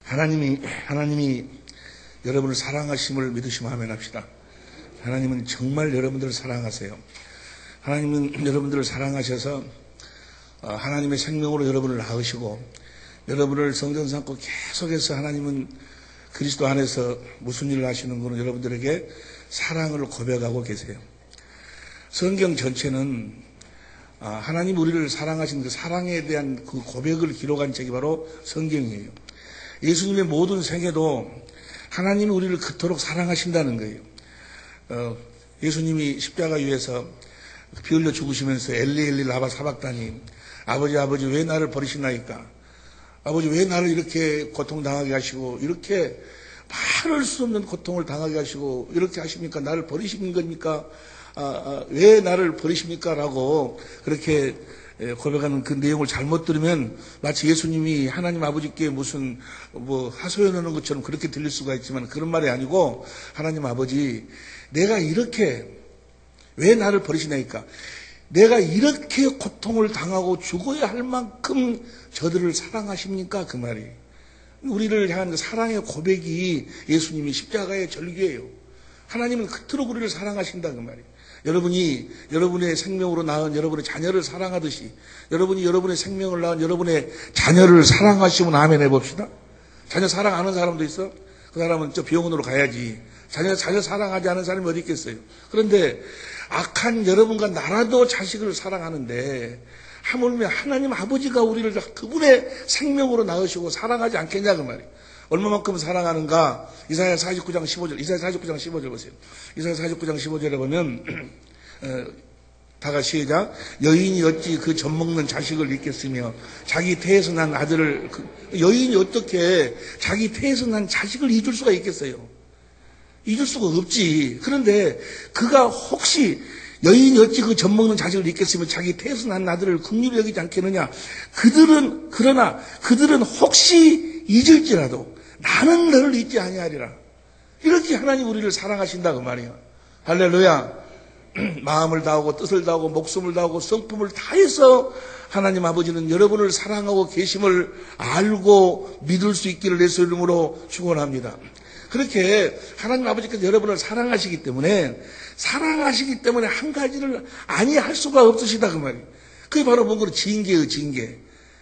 하나님이 여러분을 사랑하심을 믿으시면 아멘 합시다. 하나님은 정말 여러분들을 사랑하세요. 하나님은 여러분들을 사랑하셔서 하나님의 생명으로 여러분을 낳으시고 여러분을 성전 삼고 계속해서 하나님은 그리스도 안에서 무슨 일을 하시는 거는 여러분들에게 사랑을 고백하고 계세요. 성경 전체는 하나님 우리를 사랑하신 그 사랑에 대한 그 고백을 기록한 책이 바로 성경이에요. 예수님의 모든 생애도 하나님이 우리를 그토록 사랑하신다는 거예요. 예수님이 십자가 위에서 피 흘려 죽으시면서 엘리 엘리 라바 사박다니 아버지 왜 나를 버리시나이까? 아버지 왜 나를 이렇게 고통당하게 하시고 이렇게 말할 수 없는 고통을 당하게 하시고 이렇게 하십니까? 나를 버리시는 겁니까? 왜 나를 버리십니까? 라고 그렇게 고백하는 그 내용을 잘못 들으면 마치 예수님이 하나님 아버지께 무슨 하소연하는 것처럼 그렇게 들릴 수가 있지만 그런 말이 아니고 하나님 아버지 내가 이렇게 왜 나를 버리시나이까? 내가 이렇게 고통을 당하고 죽어야 할 만큼 저들을 사랑하십니까? 그 말이. 우리를 향한 그 사랑의 고백이 예수님이 십자가의 절규예요. 하나님은 그토록 우리를 사랑하신다 그 말이에요. 여러분이 여러분의 생명으로 낳은 여러분의 자녀를 사랑하듯이 여러분이 여러분의 생명을 낳은 여러분의 자녀를 사랑하시면 아멘 해봅시다. 자녀 사랑 안 하는 사람도 있어? 그 사람은 저 병원으로 가야지. 자녀 사랑하지 않은 사람이 어디 있겠어요? 그런데 악한 여러분과 나라도 자식을 사랑하는데 하물며 하나님 아버지가 우리를 그분의 생명으로 낳으시고 사랑하지 않겠냐 그 말이에요. 얼마만큼 사랑하는가? 이사야 49장 15절 보세요. 이사야 49장 15절에 보면 다 같이 시작. 여인이 어찌 그 젖먹는 자식을 잊겠으며 자기 태에서 난 아들을 여인이 어떻게 자기 태에서 난 자식을 잊을 수가 있겠어요? 잊을 수가 없지. 그런데 그가 혹시 여인이 어찌 그 젖먹는 자식을 잊겠으며 자기 태에서 난 아들을 긍휼히 여기지 않겠느냐? 그러나 그들은 혹시 잊을지라도 나는 너를 잊지 아니하리라. 이렇게 하나님 우리를 사랑하신다 그 말이야. 할렐루야. 마음을 다하고 뜻을 다하고 목숨을 다하고 성품을 다해서 하나님 아버지는 여러분을 사랑하고 계심을 알고 믿을 수 있기를 예수 이름으로 축원합니다. 그렇게 하나님 아버지께서 여러분을 사랑하시기 때문에 한 가지를 아니할 수가 없으시다 그 말이에요. 그게 바로 뭔가 징계예요, 징계.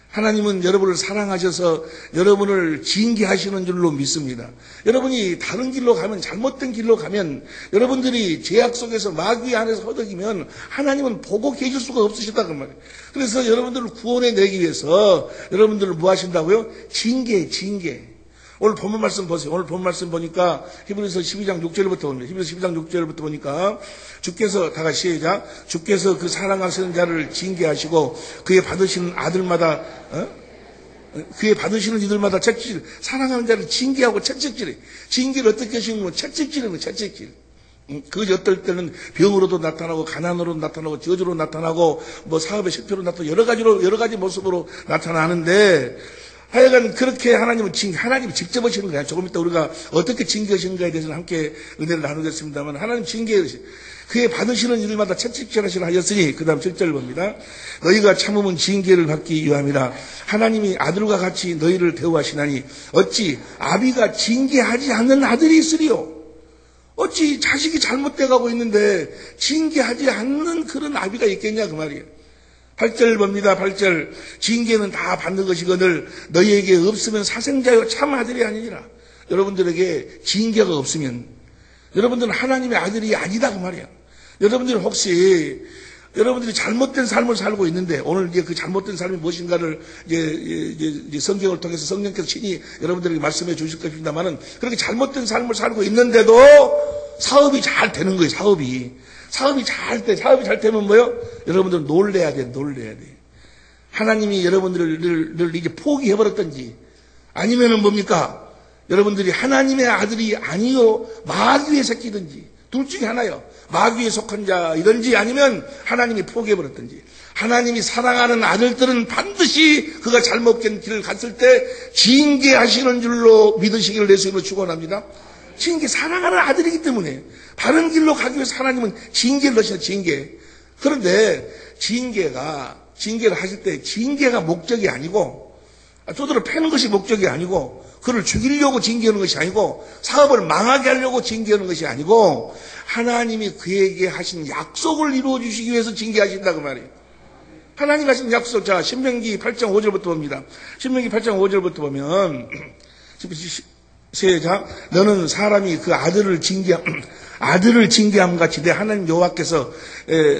하나님은 여러분을 사랑하셔서 여러분을 징계하시는 줄로 믿습니다. 여러분이 다른 길로 가면, 잘못된 길로 가면, 여러분들이 죄악 속에서 마귀 안에서 허덕이면 하나님은 보고 계실 수가 없으시다 그 말이에요. 그래서 여러분들을 구원해내기 위해서 여러분들을 뭐 하신다고요? 징계. 오늘 본문 말씀 보세요. 오늘 본문 말씀 보니까 히브리서 12장 6절부터 봅니다. 히브리서 12장 6절부터 보니까 주께서 다 같이 시작. 주께서 그 사랑하시는 자를 징계하시고 그의 받으시는 아들마다 그의 받으시는 이들마다 채찍질. 사랑하는 자를 징계하고 채찍질해. 징계를 어떻게 하시는 거? 채찍질이면 채찍질. 그것이 어떨 때는 병으로도 나타나고 가난으로도 나타나고 저주로 나타나고 사업의 실패로 나타나고 여러 가지 모습으로 나타나는데 하여간 그렇게 하나님이 직접 하시는 거야. 조금 이따 우리가 어떻게 징계하시는가에 대해서는 함께 은혜를 나누겠습니다만 하나님 징계하시 그의 받으시는 일마다 채찍질하시라 하였으니 그 다음 7절 봅니다. 너희가 참으면 징계를 받기 위함이라. 하나님이 아들과 같이 너희를 대우하시나니 어찌 아비가 징계하지 않는 아들이 있으리요. 어찌 자식이 잘못돼 가고 있는데 징계하지 않는 그런 아비가 있겠냐 그 말이에요. 8절 봅니다. 8절. 징계는 다 받는 것이거늘 너희에게 없으면 사생자요 참 아들이 아니니라. 여러분들에게 징계가 없으면 여러분들은 하나님의 아들이 아니다 그 말이야. 여러분들이 혹시 여러분들이 잘못된 삶을 살고 있는데 오늘 이제 그 잘못된 삶이 무엇인가를 이제 성경을 통해서 성령께서 친히 여러분들에게 말씀해 주실 것입니다만은 그렇게 잘못된 삶을 살고 있는데도 사업이 잘 되는 거예요. 사업이 잘 되면 뭐요? 여러분들은 놀래야 돼. 하나님이 여러분들을 이제 포기해버렸든지 아니면은 뭡니까? 여러분들이 하나님의 아들이 아니요 마귀의 새끼든지 둘 중에 하나요. 마귀에 속한 자이든지 아니면 하나님이 포기해버렸든지. 하나님이 사랑하는 아들들은 반드시 그가 잘못된 길을 갔을 때 징계하시는 줄로 믿으시기를 예수님으로 축원합니다. 사랑하는 아들이기 때문에 바른 길로 가기 위해서 하나님은 징계를 넣으시는 징계. 그런데 징계를 하실 때 징계가 목적이 아니고 쪼들어 패는 것이 목적이 아니고 그를 죽이려고 징계하는 것이 아니고 사업을 망하게 하려고 징계하는 것이 아니고 하나님이 그에게 하신 약속을 이루어 주시기 위해서 징계하신다 그 말이에요. 하나님 하신 약속. 자, 신명기 8장 5절부터 봅니다. 신명기 8장 5절부터 보면 시작. 너는 사람이 그 아들을 징계함 같이 내 하나님 여호와께서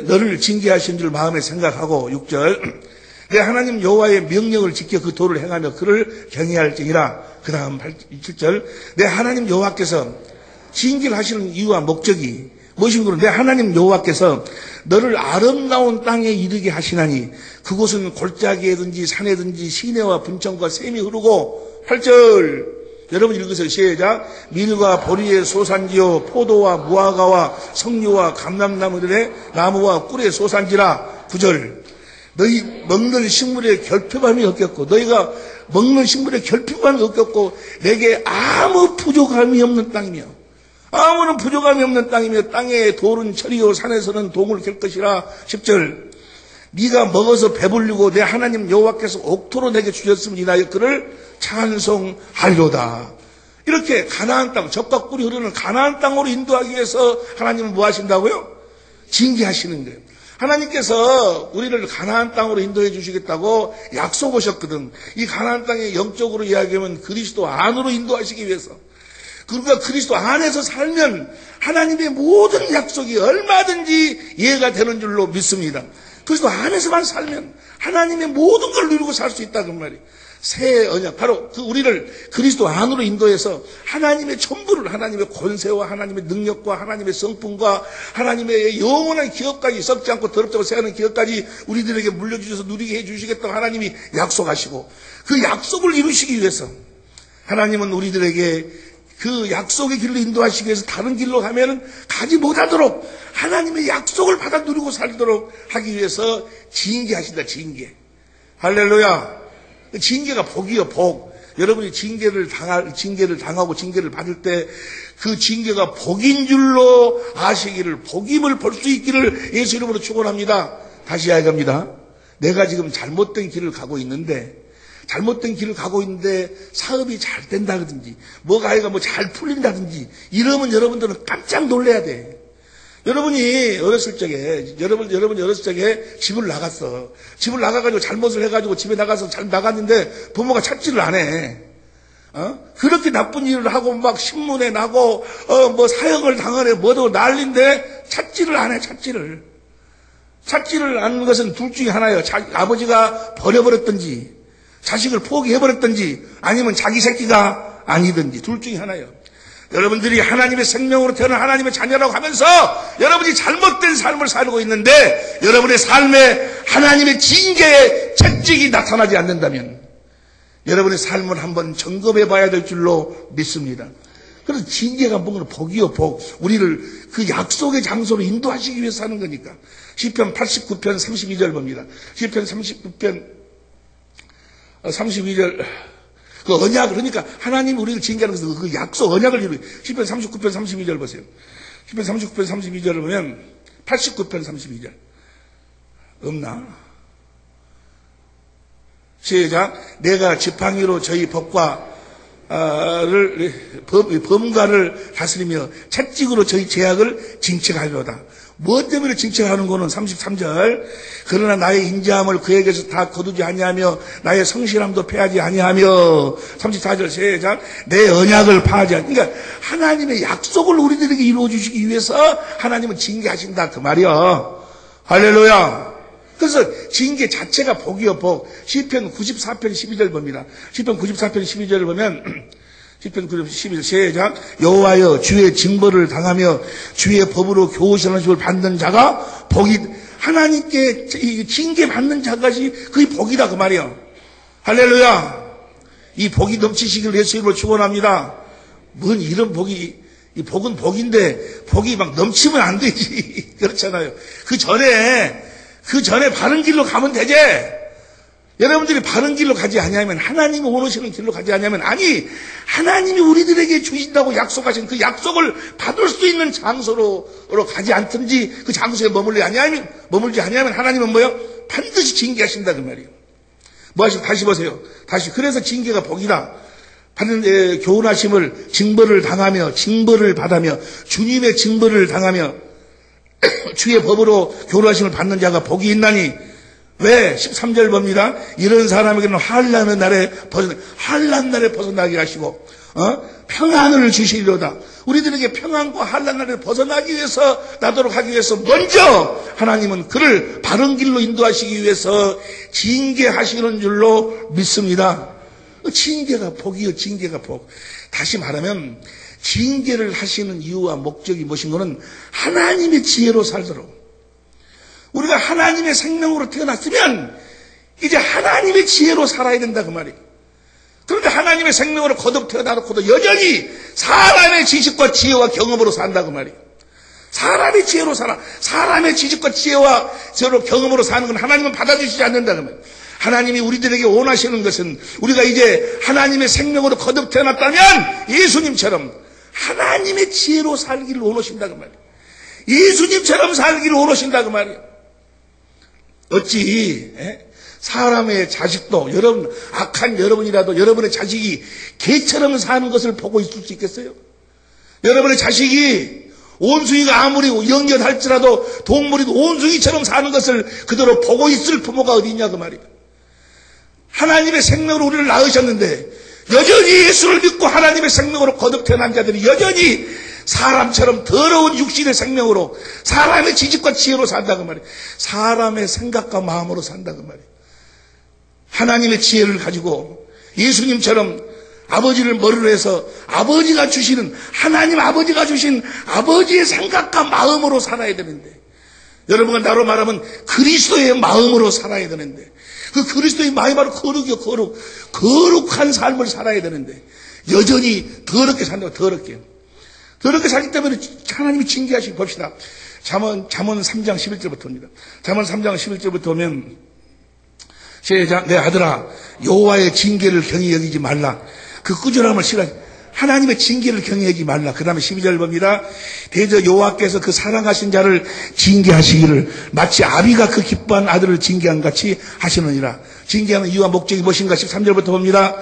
너를 징계하신 줄 마음에 생각하고 6절. 내 하나님 여호와의 명령을 지켜 그 도를 행하며 그를 경외할지니라. 그 다음 7절. 내 하나님 여호와께서 징계를 하시는 이유와 목적이 무엇인고는 내 하나님 여호와께서 너를 아름다운 땅에 이르게 하시나니 그곳은 골짜기에든지 산에든지 시내와 분천과 샘이 흐르고 8절. 여러분 읽으세요. 시작. 밀과 보리의 소산지요 포도와 무화과와 석류와 감람나무들의 나무와 꿀의 소산지라. 9절. 너희 먹는 식물에 결핍함이 없겠고 너희가 먹는 식물에 결핍함이 없겠고 내게 아무 부족함이 없는 땅이며 아무런 부족함이 없는 땅이며 땅에 돌은 철이요 산에서는 동을 갤 것이라. 10절. 네가 먹어서 배불리고 내 하나님 여호와께서 옥토로 내게 주셨음을 인하여 그를 찬송하리로다. 이렇게 가나안 땅, 젖과 꿀이 흐르는 가나안 땅으로 인도하기 위해서 하나님은 뭐 하신다고요? 징계하시는 거예요. 하나님께서 우리를 가나안 땅으로 인도해 주시겠다고 약속하셨거든. 이 가나안 땅에 영적으로 이야기하면 그리스도 안으로 인도하시기 위해서. 그러니까 그리스도 안에서 살면 하나님의 모든 약속이 얼마든지 이해가 되는 줄로 믿습니다. 그리스도 안에서만 살면 하나님의 모든 걸 누리고 살 수 있다 그 말이에요. 새 언약, 바로 우리를 그리스도 안으로 인도해서 하나님의 전부를 하나님의 권세와 하나님의 능력과 하나님의 성품과 하나님의 영원한 기업까지 썩지 않고 더럽지 않고 새하는 기업까지 우리들에게 물려주셔서 누리게 해주시겠다고 하나님이 약속하시고 그 약속을 이루시기 위해서 하나님은 우리들에게 그 약속의 길로 인도하시기 위해서 다른 길로 가면은 가지 못하도록 하나님의 약속을 받아 누리고 살도록 하기 위해서 징계하신다. 징계. 할렐루야. 징계가 복이요, 복. 여러분이 징계를 당하고 징계를 받을 때 그 징계가 복인 줄로 아시기를, 복임을 볼 수 있기를 예수 이름으로 축원합니다. 다시 이야기합니다. 내가 지금 잘못된 길을 가고 있는데 사업이 잘 된다든지 뭐가 아이가 뭐 잘 풀린다든지 이러면 여러분들은 깜짝 놀라야 돼. 여러분이 어렸을 적에 집을 나갔어. 집을 나가가지고 잘못을 해가지고 집에 나가서 잘 나갔는데 부모가 찾지를 안 해. 그렇게 나쁜 일을 하고 막 신문에 나고 뭐 사형을 당하네 뭐도 난리인데 찾지를 안 해. 찾지를 않는 것은 둘 중에 하나예요. 아버지가 버려버렸든지 자식을 포기해버렸든지 아니면 자기 새끼가 아니든지 둘 중에 하나예요. 여러분들이 하나님의 생명으로 태어난 하나님의 자녀라고 하면서 여러분이 잘못된 삶을 살고 있는데 여러분의 삶에 하나님의 징계의 채찍이 나타나지 않는다면 여러분의 삶을 한번 점검해 봐야 될 줄로 믿습니다. 그래서 징계가 뭔가 복이요, 복. 우리를 그 약속의 장소로 인도하시기 위해서 하는 거니까. 시편 89편 32절 봅니다. 시편 39편 32절. 그 언약, 그러니까 하나님 우리를 징계하는 것은 그 약속, 언약을 이루고, 시편 39편 32절 보세요. 시편 39편 32절을 보면, 89편 32절. 없나? 시작. 내가 지팡이로 저희 범과를 다스리며 채찍으로 저희 죄악을 징책하리로다. 무엇 때문에 징책하는 거는 33절. 그러나 나의 인자함을 그에게서 다 거두지 아니하며 나의 성실함도 패하지 아니하며 34절 시작. 내 언약을 파하지 아니. 그러니까 하나님의 약속을 우리들에게 이루어 주시기 위해서 하나님은 징계하신다 그 말이야. 할렐루야. 그래서 징계 자체가 복이요, 복. 시편 94편 12절 봅니다. 시편 94편 12절을 보면 시편 91절 시작. 여호와여 주의 징벌을 당하며 주의 법으로 교훈하는 것을 받는 자가 복이. 하나님께 징계 받는 자까지 그게 복이다 그 말이에요. 할렐루야. 이 복이 넘치시기를 예수 이름으로 축원합니다. 뭔 이런 복이, 이 복은 복인데 복이 막 넘치면 안 되지. 그렇잖아요. 그 전에 바른 길로 가면 되지. 여러분들이 바른 길로 가지 아니하면, 하나님이 원하시는 길로 가지 아니하면, 아니 하나님이 우리들에게 주신다고 약속하신 그 약속을 받을 수 있는 장소로 가지 않든지 그 장소에 머물지 아니하면 하나님은 뭐요? 반드시 징계하신다 그 말이에요. 다시 보세요. 다시. 그래서 징계가 복이다. 받는 교훈하심을 징벌을 당하며 징벌을 받으며 주님의 징벌을 당하며 주의 법으로 교훈하심을 받는 자가 복이 있나니 왜? 13절 봅니다. 이런 사람에게는 환난의 날에 벗어나게 하시고 평안을 주시리로다. 우리들에게 평안과 환난 날에 벗어나기 위해서 나도록 하기 위해서 먼저 하나님은 그를 바른 길로 인도하시기 위해서 징계하시는 줄로 믿습니다. 징계가 복이요, 징계가 복. 다시 말하면 징계를 하시는 이유와 목적이 무엇인 거는 하나님의 지혜로 살도록. 우리가 하나님의 생명으로 태어났으면 이제 하나님의 지혜로 살아야 된다 그 말이에요. 그런데 하나님의 생명으로 거듭 태어나놓고도 여전히 사람의 지식과 지혜와 경험으로 산다 그 말이에요. 사람의 지혜로 살아. 사람의 지식과 지혜와 경험으로 사는 건 하나님은 받아주시지 않는다 그 말이에요. 하나님이 우리들에게 원하시는 것은 우리가 이제 하나님의 생명으로 거듭 태어났다면 예수님처럼 하나님의 지혜로 살기를 원하신다 그 말이에요. 예수님처럼 살기를 원하신다 그 말이에요. 어찌 사람의 자식도 여러분 악한 여러분이라도 여러분의 자식이 개처럼 사는 것을 보고 있을 수 있겠어요? 여러분의 자식이 원숭이가 아무리 영리할지라도 동물이 원숭이처럼 사는 것을 그대로 보고 있을 부모가 어디 있냐 그 말이에요. 하나님의 생명으로 우리를 낳으셨는데 여전히 예수를 믿고 하나님의 생명으로 거듭 태어난 자들이 여전히 사람처럼 더러운 육신의 생명으로 사람의 지식과 지혜로 산다 그 말이에요. 사람의 생각과 마음으로 산다 그 말이에요. 하나님의 지혜를 가지고 예수님처럼 아버지를 머리로 해서 아버지가 주시는 하나님 아버지가 주신 아버지의 생각과 마음으로 살아야 되는데 여러분과 나로 말하면 그리스도의 마음으로 살아야 되는데 그 그리스도의 마음이 바로 거룩이요 거룩한 삶을 살아야 되는데 여전히 더럽게 산다고 더럽게 살기 때문에 하나님이 징계하시고 봅시다. 잠언 3장 11절부터입니다. 잠언 3장 11절부터 보면 시작. 내 아들아 여호와의 징계를 경히 여기지 말라. 그 꾸준함을 싫어하지. 하나님의 징계를 경히 여기지 말라. 그 다음에 12절 봅니다. 대저 여호와께서 그 사랑하신 자를 징계하시기를 마치 아비가 그 기뻐한 아들을 징계한 같이 하시느니라. 징계하는 이유와 목적이 무엇인가 13절부터 봅니다.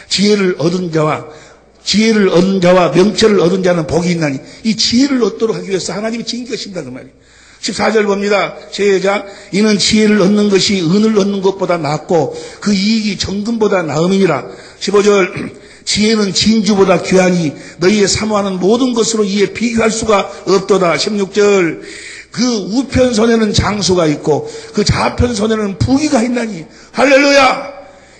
지혜를 얻은 자와 명철을 얻은 자는 복이 있나니 이 지혜를 얻도록 하기 위해서 하나님이 징계하신다 그 말이에요. 14절 봅니다. 시작. 이는 지혜를 얻는 것이 은을 얻는 것보다 낫고 그 이익이 정금보다 나음이니라. 15절. 지혜는 진주보다 귀하니 너희의 사모하는 모든 것으로 이에 비교할 수가 없도다. 16절. 그 우편 손에는 장수가 있고 그 좌편 손에는 부귀가 있나니. 할렐루야.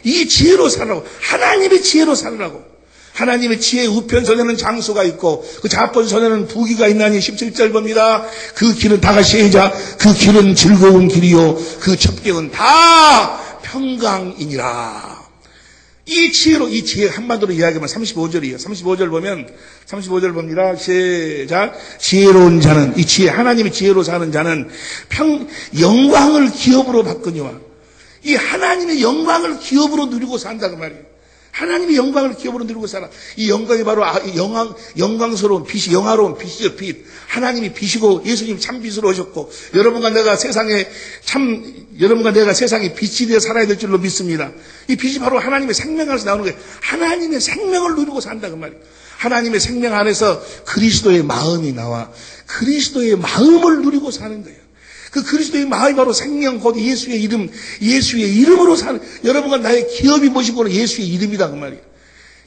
이 지혜로 살라고. 하나님의 지혜로 살라고. 하나님의 지혜의 우편선에는 장수가 있고 그 좌편선에는 부귀가 있나니. 17절 봅니다. 그 길은 다 같이 시작. 그 길은 즐거운 길이요 그 첩경은 다 평강이니라. 이 지혜 한마디로 이야기하면 35절이에요. 35절 보면 35절 봅니다. 시작. 지혜로운 자는 이 지혜 하나님의 지혜로 사는 자는 영광을 기업으로 바꾸니와 이 하나님의 영광을 기업으로 누리고 산다 그 말이에요. 하나님의 영광을 기업으로 누리고 살아. 이 영광이 바로 영광스러운 빛이 영화로운 빛이죠. 빛. 하나님이 빛이고 예수님 참 빛으로 오셨고 여러분과 내가 세상에 빛이 되어 살아야 될 줄로 믿습니다. 이 빛이 바로 하나님의 생명 안에서 나오는 거예요. 하나님의 생명을 누리고 산다 그 말이에요. 하나님의 생명 안에서 그리스도의 마음이 나와 그리스도의 마음을 누리고 사는 거예요. 그 그리스도의 마음이 바로 생명 곧 예수의 이름으로 사는 여러분과 나의 기업이 무엇이고 예수의 이름이다 그 말이에요.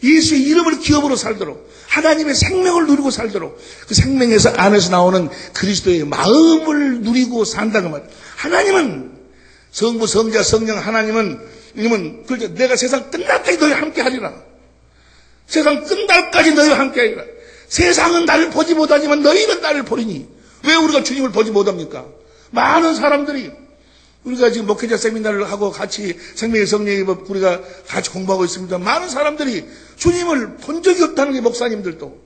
예수의 이름을 기업으로 살도록 하나님의 생명을 누리고 살도록 그 생명에서 안에서 나오는 그리스도의 마음을 누리고 산다 그 말이에요. 하나님은 성부 성자 성령 하나님은 내가 세상 끝날까지 너희와 함께 하리라. 세상 끝날까지 너희와 함께 하리라. 세상은 나를 보지 못하지만 너희는 나를 보리니. 왜 우리가 주님을 보지 못합니까? 많은 사람들이 우리가 지금 목회자 세미나를 하고 같이 생명의 성령이 우리가 같이 공부하고 있습니다. 많은 사람들이 주님을 본 적이 없다는 게 목사님들도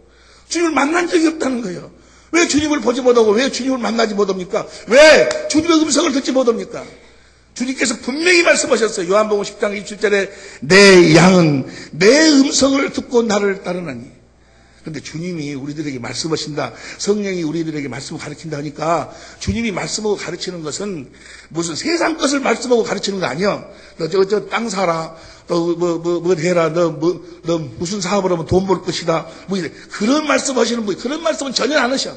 주님을 만난 적이 없다는 거예요. 왜 주님을 보지 못하고 왜 주님을 만나지 못합니까? 왜 주님의 음성을 듣지 못합니까? 주님께서 분명히 말씀하셨어요. 요한복음 10장 27절에 내 양은 내 음성을 듣고 나를 따르나니. 근데 주님이 우리들에게 말씀하신다. 성령이 우리들에게 말씀을 가르친다 하니까 주님이 말씀하고 가르치는 것은 무슨 세상 것을 말씀하고 가르치는 거 아니야. 너 저 땅 사라. 너 뭐 해라. 너 무슨 사업을 하면 돈 벌 것이다. 뭐 이래. 그런 말씀 하시는 분, 그런 말씀은 전혀 안 하셔.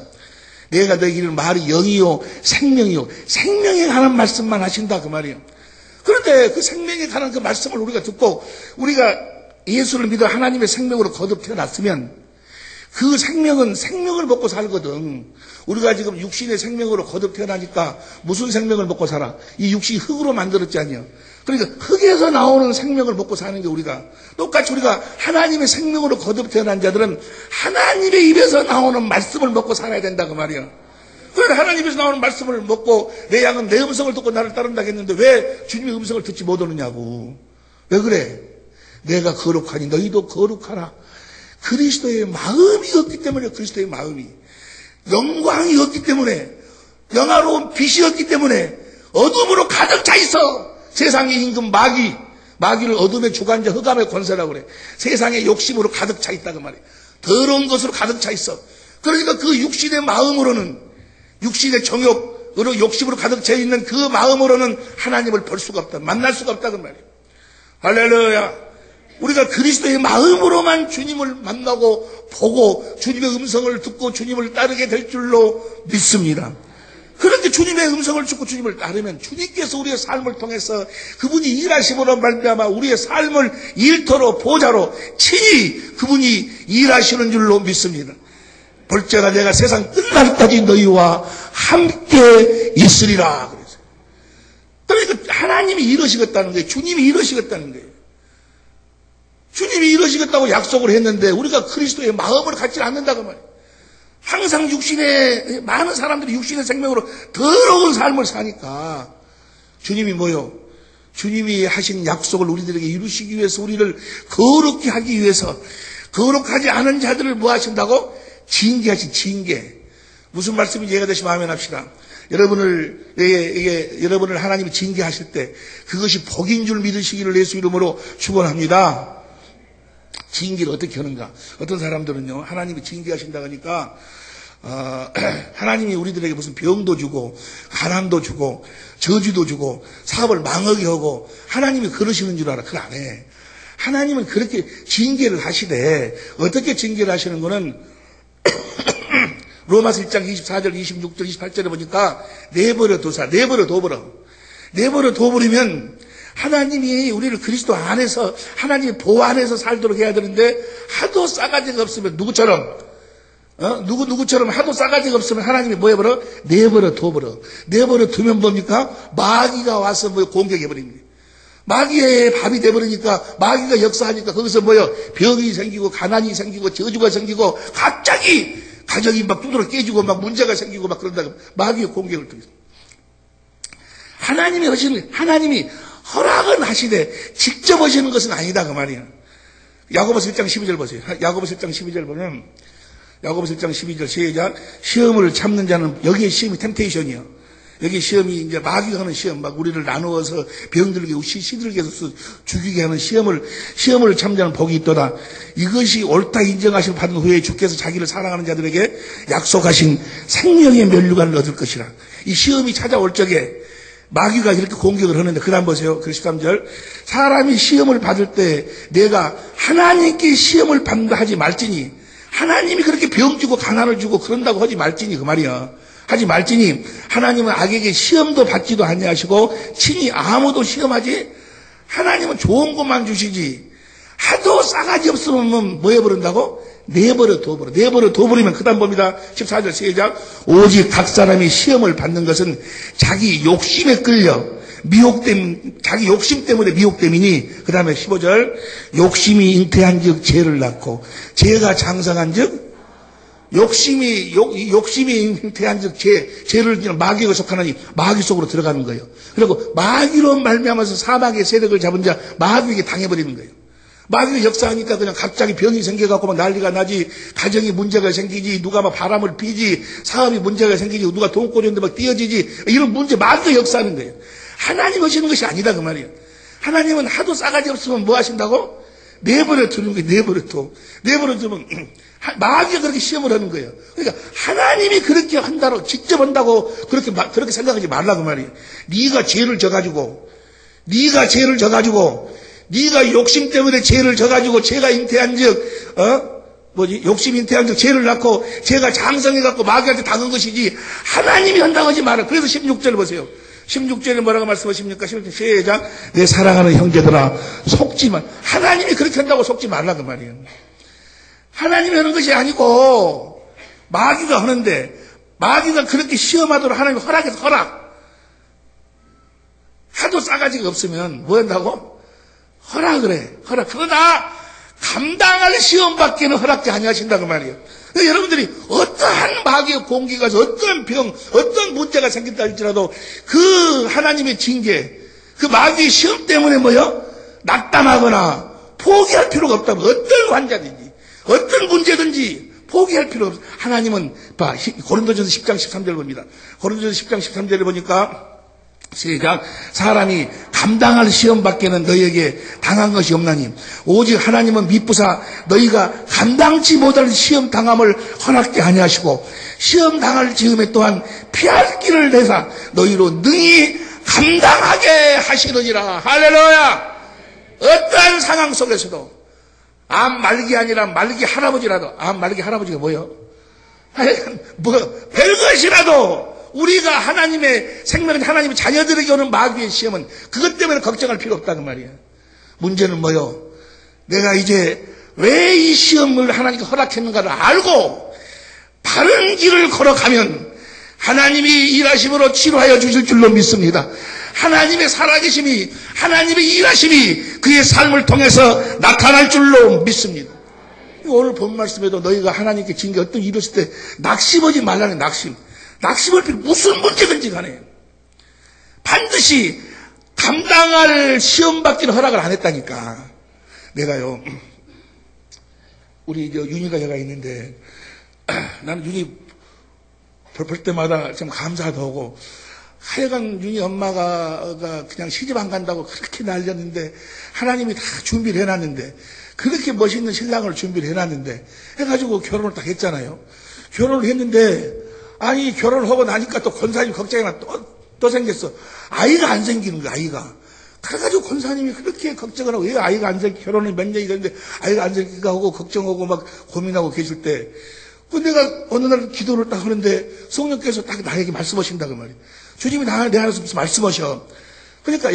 내가 너희를 말이 영이요 생명이요 생명에 관한 말씀만 하신다 그 말이에요. 그런데 그 생명에 관한 그 말씀을 우리가 듣고 우리가 예수를 믿어 하나님의 생명으로 거듭 태어났으면 그 생명은 생명을 먹고 살거든. 우리가 지금 육신의 생명으로 거듭 태어나니까 무슨 생명을 먹고 살아? 이 육신이 흙으로 만들었지 않냐? 그러니까 흙에서 나오는 생명을 먹고 사는 게 우리가 똑같이 우리가 하나님의 생명으로 거듭 태어난 자들은 하나님의 입에서 나오는 말씀을 먹고 살아야 된다 그 말이야. 그러니까 하나님에서 나오는 말씀을 먹고 내 양은 내 음성을 듣고 나를 따른다 했는데 왜 주님의 음성을 듣지 못하느냐고. 왜 그래? 내가 거룩하니 너희도 거룩하라. 그리스도의 마음이 없기 때문에 그리스도의 마음이 영광이 없기 때문에 영화로운 빛이 없기 때문에 어둠으로 가득 차 있어. 세상의 임금 마귀를 어둠의 주관자 흑암의 권세라고 그래. 세상의 욕심으로 가득 차 있다고 말이야. 더러운 것으로 가득 차 있어. 그러니까 그 육신의 마음으로는 육신의 정욕으로 욕심으로 가득 차 있는 그 마음으로는 하나님을 볼 수가 없다. 만날 수가 없다 그 말이야. 할렐루야. 우리가 그리스도의 마음으로만 주님을 만나고 보고 주님의 음성을 듣고 주님을 따르게 될 줄로 믿습니다. 그런데 주님의 음성을 듣고 주님을 따르면 주님께서 우리의 삶을 통해서 그분이 일하심으로 말미암아 우리의 삶을 일터로 보좌로 친히 그분이 일하시는 줄로 믿습니다. 볼지어다 내가 세상 끝날까지 너희와 함께 있으리라. 그러니까 하나님이 이러시겠다는 거예요. 주님이 이러시겠다는 거예요. 주님이 이러시겠다고 약속을 했는데 우리가 그리스도의 마음을 갖지 않는다고 말이에요. 항상 많은 사람들이 육신의 생명으로 더러운 삶을 사니까 주님이 뭐요? 주님이 하신 약속을 우리들에게 이루시기 위해서 우리를 거룩히 하기 위해서 거룩하지 않은 자들을 뭐 하신다고? 징계하신 징계. 무슨 말씀인지 이해가 되시면 아멘 합시다. 여러분을 하나님이 징계하실 때 그것이 복인 줄 믿으시기를 예수 이름으로 축원합니다. 징계를 어떻게 하는가? 어떤 사람들은요, 하나님이 징계하신다 하니까, 하나님이 우리들에게 무슨 병도 주고, 가난도 주고, 저주도 주고, 사업을 망하게 하고, 하나님이 그러시는 줄 알아. 그걸 안 해. 하나님은 그렇게 징계를 하시되, 어떻게 징계를 하시는 거는, 로마서 1장 24절, 26절, 28절에 보니까, 내버려 둬버리면, 하나님이 우리를 그리스도 안에서 하나님의 보호 안에서 살도록 해야 되는데 하도 싸가지가 없으면 누구처럼 하도 싸가지가 없으면 하나님이 뭐 해버려? 내버려 두면 뭡니까? 마귀가 와서 뭐 공격해버립니다. 마귀의 밥이 돼버리니까 마귀가 역사하니까 거기서 뭐요? 병이 생기고 가난이 생기고 저주가 생기고 갑자기 가정이 막 두드러 깨지고 막 문제가 생기고 막 그런다고 마귀의 공격을 통해서 하나님이 허락은 하시되 직접 하시는 것은 아니다 그 말이야. 야고보서 1장 12절 보세요. 야고보서 1장 12절 보면 야고보서 1장 12절 시작. 시험을 참는 자는 여기에 시험이 템테이션이야. 여기 시험이 이제 마귀가 하는 시험, 막 우리를 나누어서 병들게 시들게 해서 죽이게 하는 시험을 참는 자는 복이 있도다. 이것이 옳다 인정하심을 받은 후에 주께서 자기를 사랑하는 자들에게 약속하신 생명의 면류관을 얻을 것이라. 이 시험이 찾아올 적에 마귀가 이렇게 공격을 하는데 그 다음 보세요. 그 13절. 사람이 시험을 받을 때 내가 하나님께 시험을 받는다 하지 말지니 하나님이 그렇게 병 주고 가난을 주고 그런다고 하지 말지니 그 말이야. 하지 말지니 하나님은 악에게 시험도 받지도 아니하시고 친히 아무도 시험하지 하나님은 좋은 것만 주시지 하도 싸가지 없으면 뭐 해버린다고? 내버려 둬버리면 그 다음 봅니다. 14절 시작. 오직 각 사람이 시험을 받는 것은 자기 욕심에 끌려 자기 욕심 때문에 미혹됨이니 그 다음에 15절 욕심이 잉태한 즉 죄를 낳고 죄가 장성한 즉 욕심이 잉태한 즉 죄를 마귀가 속하나니 마귀 속으로 들어가는 거예요. 그리고 마귀로 말미암아서 사막의 세력을 잡은 자 마귀에게 당해버리는 거예요. 마귀가 역사하니까 그냥 갑자기 병이 생겨갖고 막 난리가 나지, 가정이 문제가 생기지, 누가 막 바람을 피지, 사업이 문제가 생기지, 누가 돈꼬리인데 막 띄어지지, 이런 문제 마귀가 역사하는 거예요. 하나님 하시는 것이 아니다 그 말이에요. 하나님은 하도 싸가지 없으면 뭐 하신다고? 내버려 두는 거예요. 내버려 두면 마귀가 그렇게 시험을 하는 거예요. 그러니까 하나님이 그렇게 한다고 직접 한다고 그렇게 생각하지 말라고 말이에요. 네가 죄를 져가지고 네가 욕심 때문에 죄를 져가지고 죄가 잉태한 즉 욕심 잉태한 즉 죄를 낳고 죄가 장성해갖고 마귀한테 당한 것이지 하나님이 한다고 하지 마라. 그래서 16절 보세요. 16절에 뭐라고 말씀하십니까? 16절 시작. 내 사랑하는 형제들아 속지만 하나님이 그렇게 한다고 속지 말라 그 말이에요. 하나님이 하는 것이 아니고 마귀가 하는데 마귀가 그렇게 시험하도록 하나님이 허락해서 하도 싸가지가 없으면 뭐 한다고? 허락을 해. 그러나 감당할 시험밖에는 허락지 아니하신다 그 말이에요. 그러니까 여러분들이 어떠한 마귀의 공기가 어떠한 병, 어떠한 문제가 생긴다 할지라도 그 하나님의 징계, 그 마귀의 시험 때문에 낙담하거나 포기할 필요가 없다고. 어떤 환자든지 어떤 문제든지 포기할 필요가 없어. 하나님은 고린도전서 10장 13절 봅니다. 고린도전서 10장 13절에 보니까 시작. 사람이 감당할 시험밖에는 너희에게 당한 것이 없나니 오직 하나님은 미쁘사 너희가 감당치 못할 시험 당함을 허락게 아니하시고 시험 당할 즈음에 또한 피할 길을 내사 너희로 능히 감당하게 하시느니라. 할렐루야. 어떠한 상황 속에서도 암 말기 아니라 말기 할아버지라도 말기 할아버지가 뭐요? 별것이라도 우리가 하나님의 생명은 하나님의 자녀들에게 오는 마귀의 시험은 그것 때문에 걱정할 필요 없다는 말이야. 문제는 뭐요? 내가 이제 왜 이 시험을 하나님께 허락했는가를 알고 바른 길을 걸어가면 하나님이 일하심으로 치료하여 주실 줄로 믿습니다. 하나님의 살아계심이 하나님의 일하심이 그의 삶을 통해서 나타날 줄로 믿습니다. 오늘 본 말씀에도 너희가 하나님께 징계 어떤 일이 있을 때 낙심하지 말라는 낙심할 필요 무슨 문제든지 간에 반드시 감당할 시험받기는 허락을 안 했다니까. 내가요 우리 윤희가 얘가 있는데 나는 윤희 볼 때마다 좀 감사도 하고 하여간 윤희 엄마가 그냥 시집 안 간다고 그렇게 날렸는데 하나님이 다 준비를 해놨는데 그렇게 멋있는 신랑을 준비를 해놨는데 해가지고 결혼을 딱 했잖아요. 결혼을 했는데 아니 결혼을 하고 나니까 또 권사님 걱정이 또 생겼어. 아이가 안 생기는 거야. 아이가. 그래가지고 권사님이 그렇게 걱정을 하고 왜 아이가 안 생기 결혼을 몇 년이 됐는데 아이가 안 생기가 하고 걱정하고 막 고민하고 계실 때 내가 어느 날 기도를 딱 하는데 성령께서 딱 나에게 말씀하신다 그 말이에요. 주님이 내 안에서 무슨 말씀하셔. 그러니까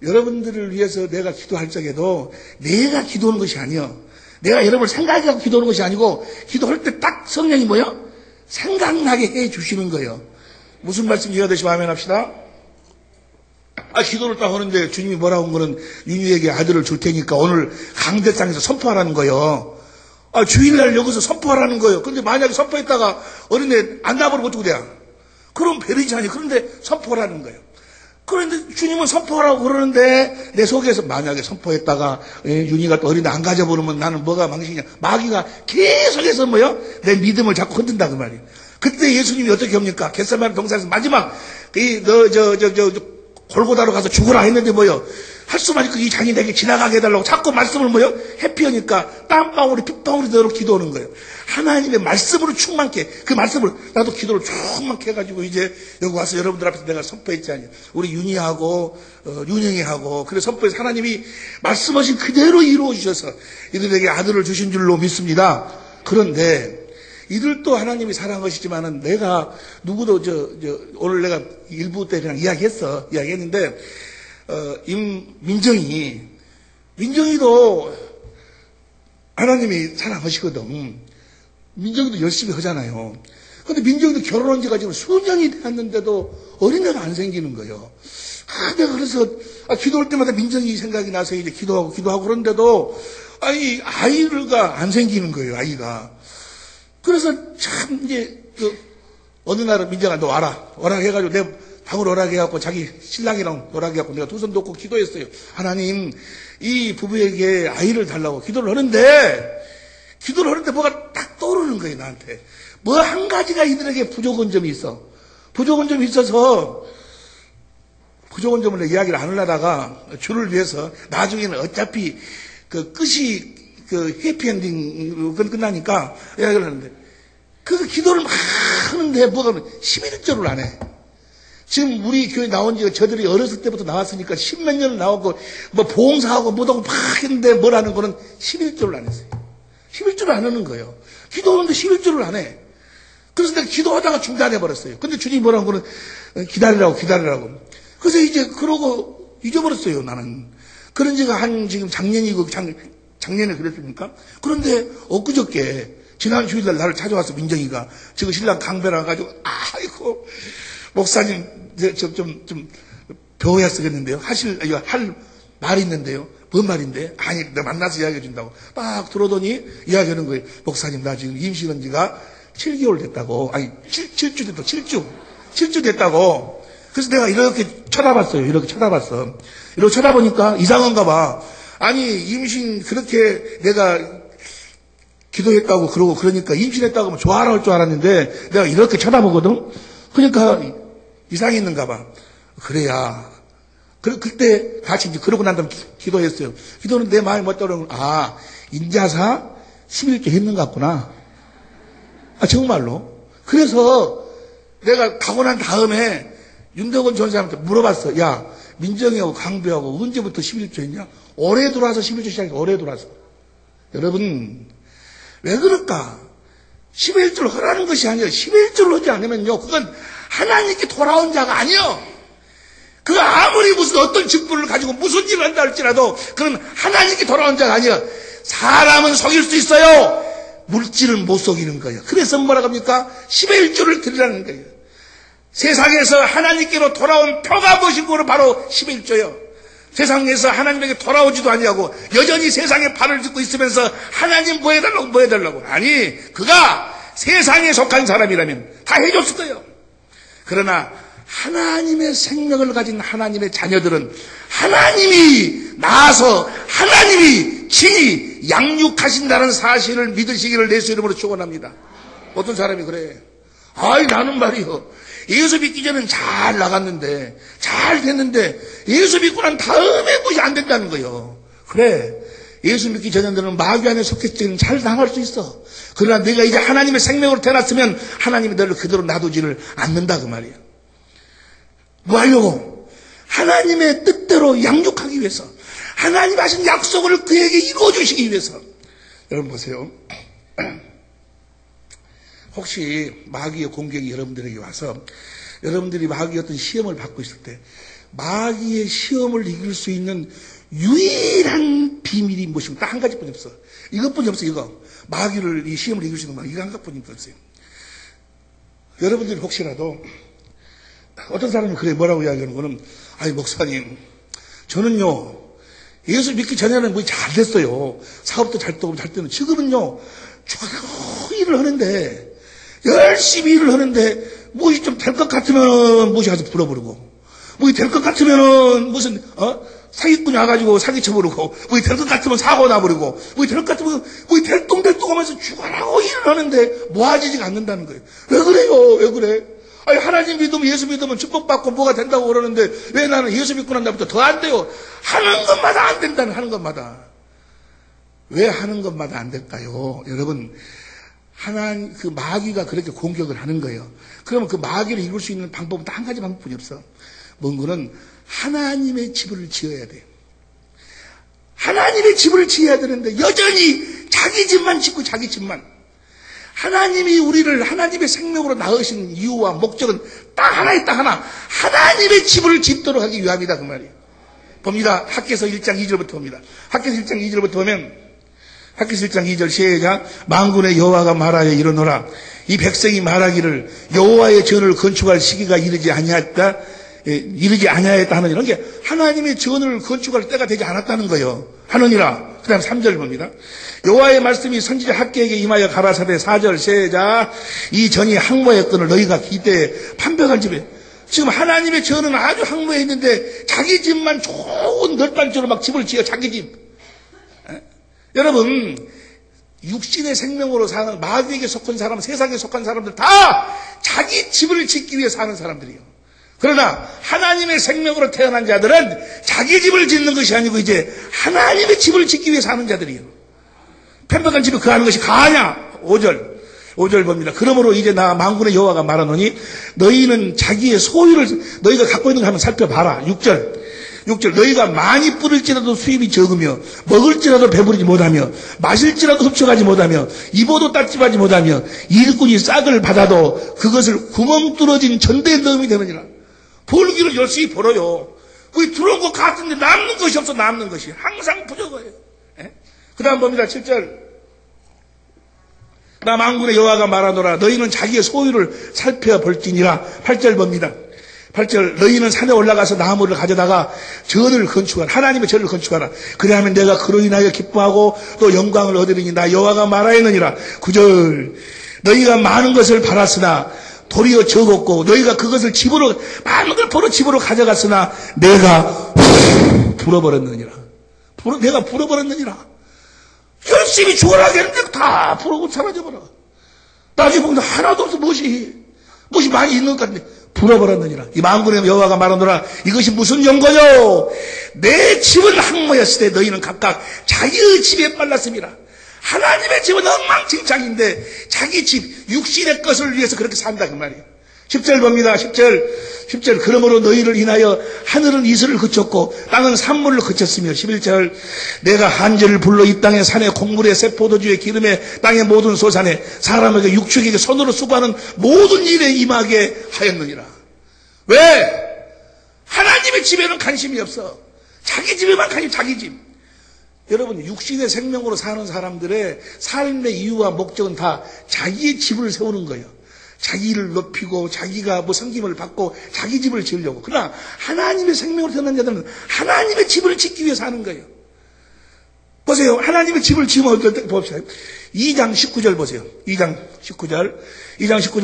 여러분들을 위해서 내가 기도할 적에도 내가 기도하는 것이 아니요. 내가 여러분을 생각하고 기도하는 것이 아니고 기도할 때 딱 성령이 뭐요? 생각나게 해 주시는 거예요. 무슨 말씀 이해가 되시면 아멘 합시다. 기도를 딱 하는데 주님이 뭐라고 한 거는 윤희에게 아들을 줄 테니까 오늘 강대상에서 선포하라는 거예요. 주일날 여기서 선포하라는 거예요. 근데 만약에 선포했다가 어린애 안 나버리면 어쩌고 돼야? 그럼 베리지 아니. 그런데 선포하라는 거예요. 그런데 주님은 선포하라고 그러는데 내 속에서 만약에 선포했다가 윤희가 또 어린애 안 가져버리면 나는 뭐가 망신이냐. 마귀가 계속해서 내 믿음을 자꾸 흔든다 그 말이에요. 그때 예수님이 어떻게 합니까? 겟세마네 동산에서 마지막 골고다로 가서 죽으라 했는데 할 수만 있고 이 장이 내게 지나가게 해달라고 자꾸 말씀을 회피하니까 땀방울이 핏방울이 되도록 기도하는 거예요. 하나님의 말씀으로 충만케 그 말씀을 나도 기도를 충만케 해가지고 이제 여기 와서 여러분들 앞에서 내가 선포했지 않냐. 우리 윤희하고 윤영이하고 그래서 선포해서 하나님이 말씀하신 그대로 이루어 주셔서 이들에게 아들을 주신 줄로 믿습니다. 그런데 이들도 하나님이 사랑하시지만은 내가 누구도 오늘 내가 일부 때 그냥 이야기했는데 민정이도 하나님이 사랑하시거든. 민정이도 열심히 하잖아요. 근데 민정이도 결혼한 지가 지금 수년이 되었는데도 어린애가 안 생기는 거예요. 내가 그래서 기도할 때마다 민정이 생각이 나서 이제 기도하고 그런데도 아이가 안 생기는 거예요. 아이가. 그래서 참 이제 어느 날은 민정아 너 와라 해가지고 내 방으로 오라게 자기 신랑이랑 오라게 내가 두 손 놓고 기도했어요. 하나님 이 부부에게 아이를 달라고 기도를 하는데 뭐가 딱 떠오르는 거예요. 나한테 뭐 한 가지가 이들에게 부족한 점이 있어서 부족한 점을 이야기를 안 하려다가 주를 위해서 나중에는 어차피 그 끝이 그 해피엔딩으로 끝나니까 이야기를 하는데 그 기도를 막 하는데 뭐가 11조를 안 해. 지금 우리 교회 나온 지가 저들이 어렸을 때부터 나왔으니까 10몇 년을 나왔고 뭐 봉사하고 뭐하고 막 했는데 뭐라는 거는 11조를 안 했어요. 11조를 안 하는 거예요. 기도하는데 11조를 안 해. 그래서 내가 기도하다가 중단해버렸어요. 근데 주님이 뭐라는 거는 기다리라고. 그래서 이제 그러고 잊어버렸어요, 나는. 그런 지가 지금 작년이고, 작년에 그랬습니까? 그런데 엊그저께, 지난 주일날 나를 찾아와서 민정이가, 지금 신랑 강변 와가지고, 아이고, 목사님, 좀, 배워야 쓰겠는데요. 할 말이 있는데요. 뭔 말인데? 아니, 내가 만나서 이야기해 준다고. 딱 들어오더니 이야기하는 거예요. 목사님, 나 지금 임신한 지가 7개월 됐다고. 아니, 7주 됐다고. 7주 됐다고. 그래서 내가 이렇게 쳐다봤어요. 이렇게 쳐다보니까 이상한가 봐. 아니, 임신 그렇게 내가 기도했다고 그러니까 임신했다고 하면 좋아라 할 줄 알았는데 내가 이렇게 쳐다보거든. 그러니까 이상했는가 봐. 그래야. 그때 같이 이제 그러고 난 다음에 기도했어요. 기도는 내 마음이 뭐더라고. 인자사 11조 했는 것 같구나. 정말로. 그래서 내가 가고 난 다음에 윤덕원 전사님한테 물어봤어. 야, 민정이하고 강배하고 언제부터 11조 했냐? 올해 들어와서 11조 시작했어. 올해 들어와서. 여러분, 왜 그럴까? 11조를 하라는 것이 아니에요. 11조를 하지 않으면요. 그건 하나님께 돌아온 자가 아니요. 그 아무리 무슨 어떤 직분을 가지고 무슨 일을 한다 할지라도 그건 하나님께 돌아온 자가 아니요. 사람은 속일 수 있어요. 물질은 못 속이는 거예요. 그래서 뭐라고 합니까? 11조를 드리라는 거예요. 세상에서 하나님께로 돌아온 표가 무엇이고 바로 11조요. 세상에서 하나님에게 돌아오지도 아니하고 여전히 세상에 발을 딛고 있으면서 하나님 뭐 해달라고. 아니, 그가 세상에 속한 사람이라면 다 해줬을 거예요. 그러나 하나님의 생명을 가진 하나님의 자녀들은 하나님이 나아서 하나님이 친히 양육하신다는 사실을 믿으시기를 예수 이름으로 축원합니다. 어떤 사람이 그래. 나는 말이요. 예수 믿기 전엔 잘 나갔는데, 잘 됐는데, 예수 믿고 난 다음에 그것이 안 된다는 거예요. 그래. 예수 믿기 전에는 마귀 안에 속했을 때는 잘 당할 수 있어. 그러나 내가 이제 하나님의 생명으로 태어났으면 하나님이 너를 그대로 놔두지를 않는다 그 말이야. 뭐 하려고? 하나님의 뜻대로 양육하기 위해서, 하나님 하신 약속을 그에게 이루어주시기 위해서. 여러분 보세요. 혹시 마귀의 공격이 여러분들에게 와서 여러분들이 마귀의 어떤 시험을 받고 있을 때 마귀의 시험을 이길 수 있는 유일한 비밀이 무엇이고 딱 한 가지뿐이 없어. 이것뿐이 없어. 이거 마귀를 이 시험을 이길 수 있는 거 이거 한 가지뿐이 없어요. 여러분들이 혹시라도 어떤 사람이 그래 뭐라고 이야기하는 거는 목사님 저는요 예수 믿기 전에는 뭐 잘 됐어요. 사업도 잘 되고 잘 되는 지금은요 쭉 일을 하는데 열심히 일을 하는데 무엇이 좀 될 것 같으면 무엇이 가서 불어버리고 무엇이 될 것 같으면은 무슨 사기꾼이 와가지고 사기쳐버리고 무엇이 될 것 같으면 사고 나버리고 무엇이 될 것 같으면 무엇이 될똥될똥 하면서 죽어라고 일을 하는데 모아지지가 않는다는 거예요. 왜 그래요? 왜 그래? 하나님 믿으면 예수 믿으면 축복받고 뭐가 된다고 그러는데 왜 나는 예수 믿고 난 다음부터 더 안 돼요? 하는 것마다 안 된다는 하는 것마다. 왜 하는 것마다 안 될까요? 여러분, 그 마귀가 그렇게 공격을 하는 거예요. 그러면 그 마귀를 이룰 수 있는 방법은 딱 한 가지 방법뿐이 없어. 뭔 거는 하나님의 집을 지어야 돼요. 하나님의 집을 지어야 되는데 여전히 자기 집만 짓고 자기 집만. 하나님이 우리를 하나님의 생명으로 낳으신 이유와 목적은 딱 하나. 하나님의 집을 짓도록 하기 위함이다 그 말이에요. 봅니다. 학개서 1장 2절부터 봅니다. 학개서 1장 2절부터 보면 학개서 1장 2절 시작. 만군의 여호와가 말하여 이르노라. 이 백성이 말하기를 여호와의 전을 건축할 시기가 이르지 아니하였다 하는 이런 게 하나님의 전을 건축할 때가 되지 않았다는 거예요. 하느니라. 그 다음 3절 봅니다. 여호와의 말씀이 선지자 학개에게 임하여 가라사대 4절 시작. 이 전이 항모했거늘 너희가 기대에 판벽한 집에. 지금 하나님의 전은 아주 항모해 있는데 자기 집만 좋은 널빤지로 막 집을 지어 자기 집. 여러분 육신의 생명으로 사는 마귀에게 속한 사람, 세상에 속한 사람들 다 자기 집을 짓기 위해 사는 사람들이에요. 그러나 하나님의 생명으로 태어난 자들은 자기 집을 짓는 것이 아니고 이제 하나님의 집을 짓기 위해 사는 자들이에요. 편박한 집에 거하는 것이 가하냐? 5절 봅니다. 그러므로 이제 나 만군의 여호와가 말하노니 너희는 자기의 소유를 너희가 갖고 있는 거 한번 살펴봐라. 6절 너희가 많이 뿌릴지라도 수입이 적으며 먹을지라도 배부르지 못하며 마실지라도 흡족하지 못하며 입어도 따집하지 못하며 일꾼이 싹을 받아도 그것을 구멍 뚫어진 전대에 넣음이 되느니라. 벌기를 열심히 벌어요. 거기 들어온 것 같은데 남는 것이 없어. 남는 것이 항상 부족해요. 그 다음 봅니다. 7절 나 만군의 여호와가 말하노라 너희는 자기의 소유를 살펴볼지니라. 8절 봅니다. 8절 너희는 산에 올라가서 나무를 가져다가 전을 건축하라. 하나님의 전을 건축하라. 그래야면 내가 그로 인하여 기뻐하고 또 영광을 얻으리니 나 여호와가 말하였느니라. 9절 너희가 많은 것을 팔았으나 도리어 적었고 너희가 그것을 집으로 많은 걸 벌어 집으로 가져갔으나 내가 불어버렸느니라. 내가 불어버렸느니라. 열심히 죽어라 했는데 다 불어고 사라져버려. 나중에 보면 하나도 없어. 무엇이 많이 있는 것 같은데 불어버렸느니라. 이 만군의 여호와가 말하노라 이것이 무슨 연고요? 내 집은 항모였을 때 너희는 각각 자기의 집에 빨랐습니다. 하나님의 집은 엉망진창인데 자기 집 육신의 것을 위해서 그렇게 산다 그 말이에요. 10절 봅니다. 10절 그러므로 너희를 인하여 하늘은 이슬을 그쳤고 땅은 산물을 그쳤으며 11절 내가 한절을 불러 이 땅의 산에 곡물에 새 포도주에 기름에 땅의 모든 소산에 사람에게 육축에게 손으로 수고하는 모든 일에 임하게 하였느니라. 왜? 하나님의 집에는 관심이 없어. 자기 집에만 관심. 자기 집. 여러분 육신의 생명으로 사는 사람들의 삶의 이유와 목적은 다 자기의 집을 세우는 거예요. 자기를 높이고 자기가 뭐 섬김을 받고 자기 집을 지으려고. 그러나 하나님의 생명으로 태어난 자들은 하나님의 집을 짓기 위해 사는 거예요. 보세요. 하나님의 집을 지으면 어떨 봅시다. 2장 19절 보세요. 2장 19절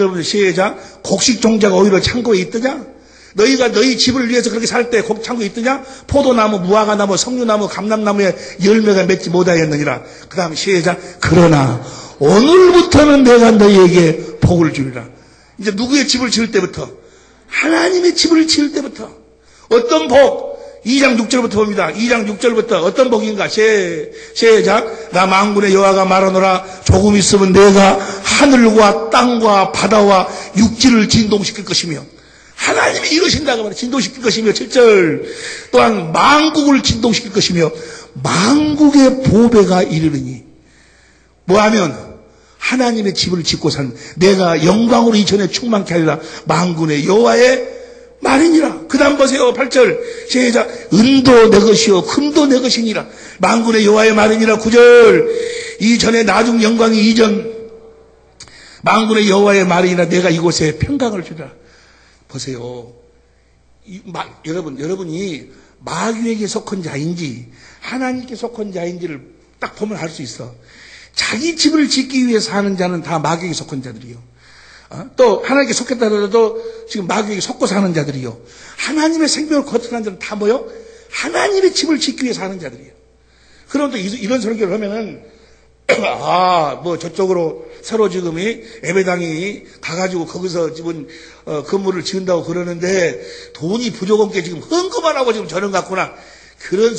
보세요. 시작. 곡식 종자가 오히려 창고에 있더냐? 너희가 너희 집을 위해서 그렇게 살 때 창고에 있더냐? 포도나무, 무화과나무, 석류나무, 감람나무에 열매가 맺지 못하였느니라. 그 다음 시작. 그러나 오늘부터는 내가 너희에게 복을 주리라. 이제 누구의 집을 지을 때부터? 하나님의 집을 지을 때부터. 어떤 복? 2장 6절부터 봅니다. 2장 6절부터 어떤 복인가? 시작. 나 만군의 여호와가 말하노라 조금 있으면 내가 하늘과 땅과 바다와 육지를 진동시킬 것이며 하나님이 이루신다고 말해. 진동시킬 것이며 7절 또한 만국을 진동시킬 것이며 만국의 보배가 이르리니 뭐하면 하나님의 집을 짓고 사는 내가 영광으로 이전에 충만케 하리라. 만군의 여호와의 말이니라. 그 다음 보세요. 8절 시작. 은도 내 것이요 금도 내 것이니라. 만군의 여호와의 말이니라. 9절 이전에 나중 영광이 이전 만군의 여호와의 말이니라. 내가 이곳에 평강을 주리라. 보세요. 여러분이 마귀에게 속한 자인지 하나님께 속한 자인지를 딱 보면 알 수 있어. 자기 집을 짓기 위해 사는 자는 다 마귀에게 속한 자들이요. 또 하나님께 속했다 하더라도 지금 마귀에게 속고 사는 자들이요. 하나님의 생명을 거듭난 자는 다 뭐요? 하나님의 집을 짓기 위해 사는 자들이요. 그런데 이런 설교를 하면은 뭐 저쪽으로 서로 지금 예배당이 가가지고 거기서 지금 건물을 지은다고 그러는데 돈이 부족한 게 지금 헌금만 하고 지금 저런 같구나. 그건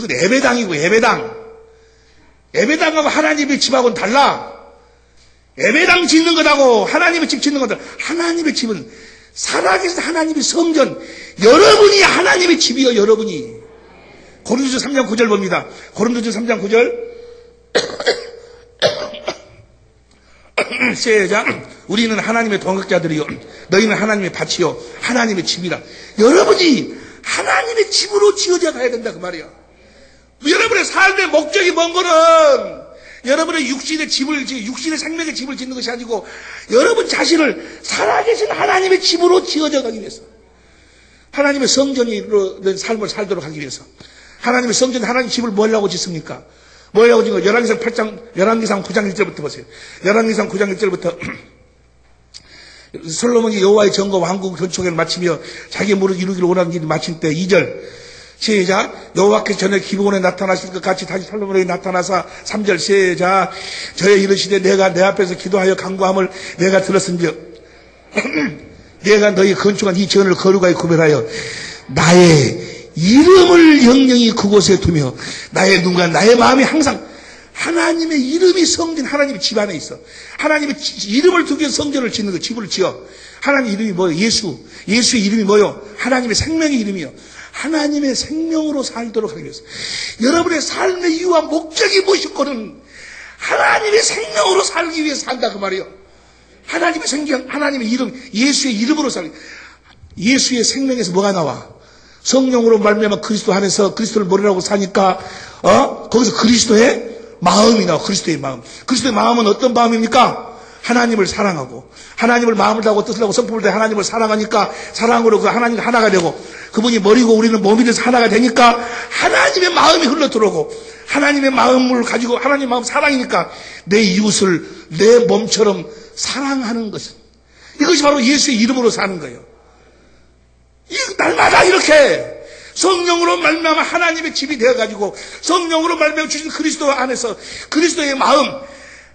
예배당이고 예배당하고 하나님의 집하고는 달라. 예배당 짓는 것하고 하나님의 집 짓는 것은 하나님의 집은 살아계신 하나님의 성전. 여러분이 하나님의 집이요. 여러분이. 고린도전서 3장 9절 봅니다. 고린도전서 3장 9절 시작. 우리는 하나님의 동역자들이요 너희는 하나님의 밭이요 하나님의 집이라. 여러분이 하나님의 집으로 지어져 가야 된다 그 말이야. 여러분의 삶의 목적이 뭔 거는 여러분의 육신의 생명의 집을 짓는 것이 아니고 여러분 자신을 살아계신 하나님의 집으로 지어져 가기 위해서 하나님의 성전으로 된 삶을 살도록 하기 위해서 하나님의 성전 하나님의 집을 뭐 하려고 짓습니까? 뭐라고 지금 열왕기상 9장 1절부터 보세요. 열왕기상 9장 1절부터 솔로몬이 여호와의 전과 왕국 건축을 마치며 자기 무릇 이루기를 원하는 일을 마친 때 2절 시작. 여호와께서 전에 기브온에 나타나실 것 같이 다시 솔로몬에게 나타나사 3절 시작. 저의 이르시되 내가 내 앞에서 기도하여 간구함을 내가 들었은즉 내가 너희 건축한 이 전을 거룩하게 구별하여 나의 이름을 영영히 그곳에 두며 나의 눈과 나의 마음이 항상 하나님의 이름이 성전, 하나님의 집 안에 있어. 하나님의 이름을 두기 위해서 성전을 짓는 거, 집을 지어. 하나님의 이름이 뭐예요? 예수. 예수의 이름이 뭐예요? 하나님의 생명의 이름이요. 하나님의 생명으로 살도록 하기 위해서. 여러분의 삶의 이유와 목적이 무엇이거든? 하나님의 생명으로 살기 위해서 산다 그 말이에요. 하나님의 생명, 하나님의 이름, 예수의 이름으로 살기. 예수의 생명에서 뭐가 나와? 성령으로 말미암아 그리스도 안에서 그리스도를 머리라고 사니까 거기서 그리스도의 마음이 나와. 그리스도의 마음. 그리스도의 마음은 어떤 마음입니까? 하나님을 사랑하고 하나님을 마음을 다하고 뜻을 하고 성품을 다해 하나님을 사랑하니까 사랑으로 그 하나님과 하나가 되고 그분이 머리고 우리는 몸이 돼서 하나가 되니까 하나님의 마음이 흘러 들어오고 하나님의 마음을 가지고 하나님의 마음 사랑이니까 내 이웃을 내 몸처럼 사랑하는 것은 이것이 바로 예수의 이름으로 사는 거예요. 날마다 이렇게 성령으로 말미암아 하나님의 집이 되어가지고 성령으로 말미암아 주신 그리스도 안에서 그리스도의 마음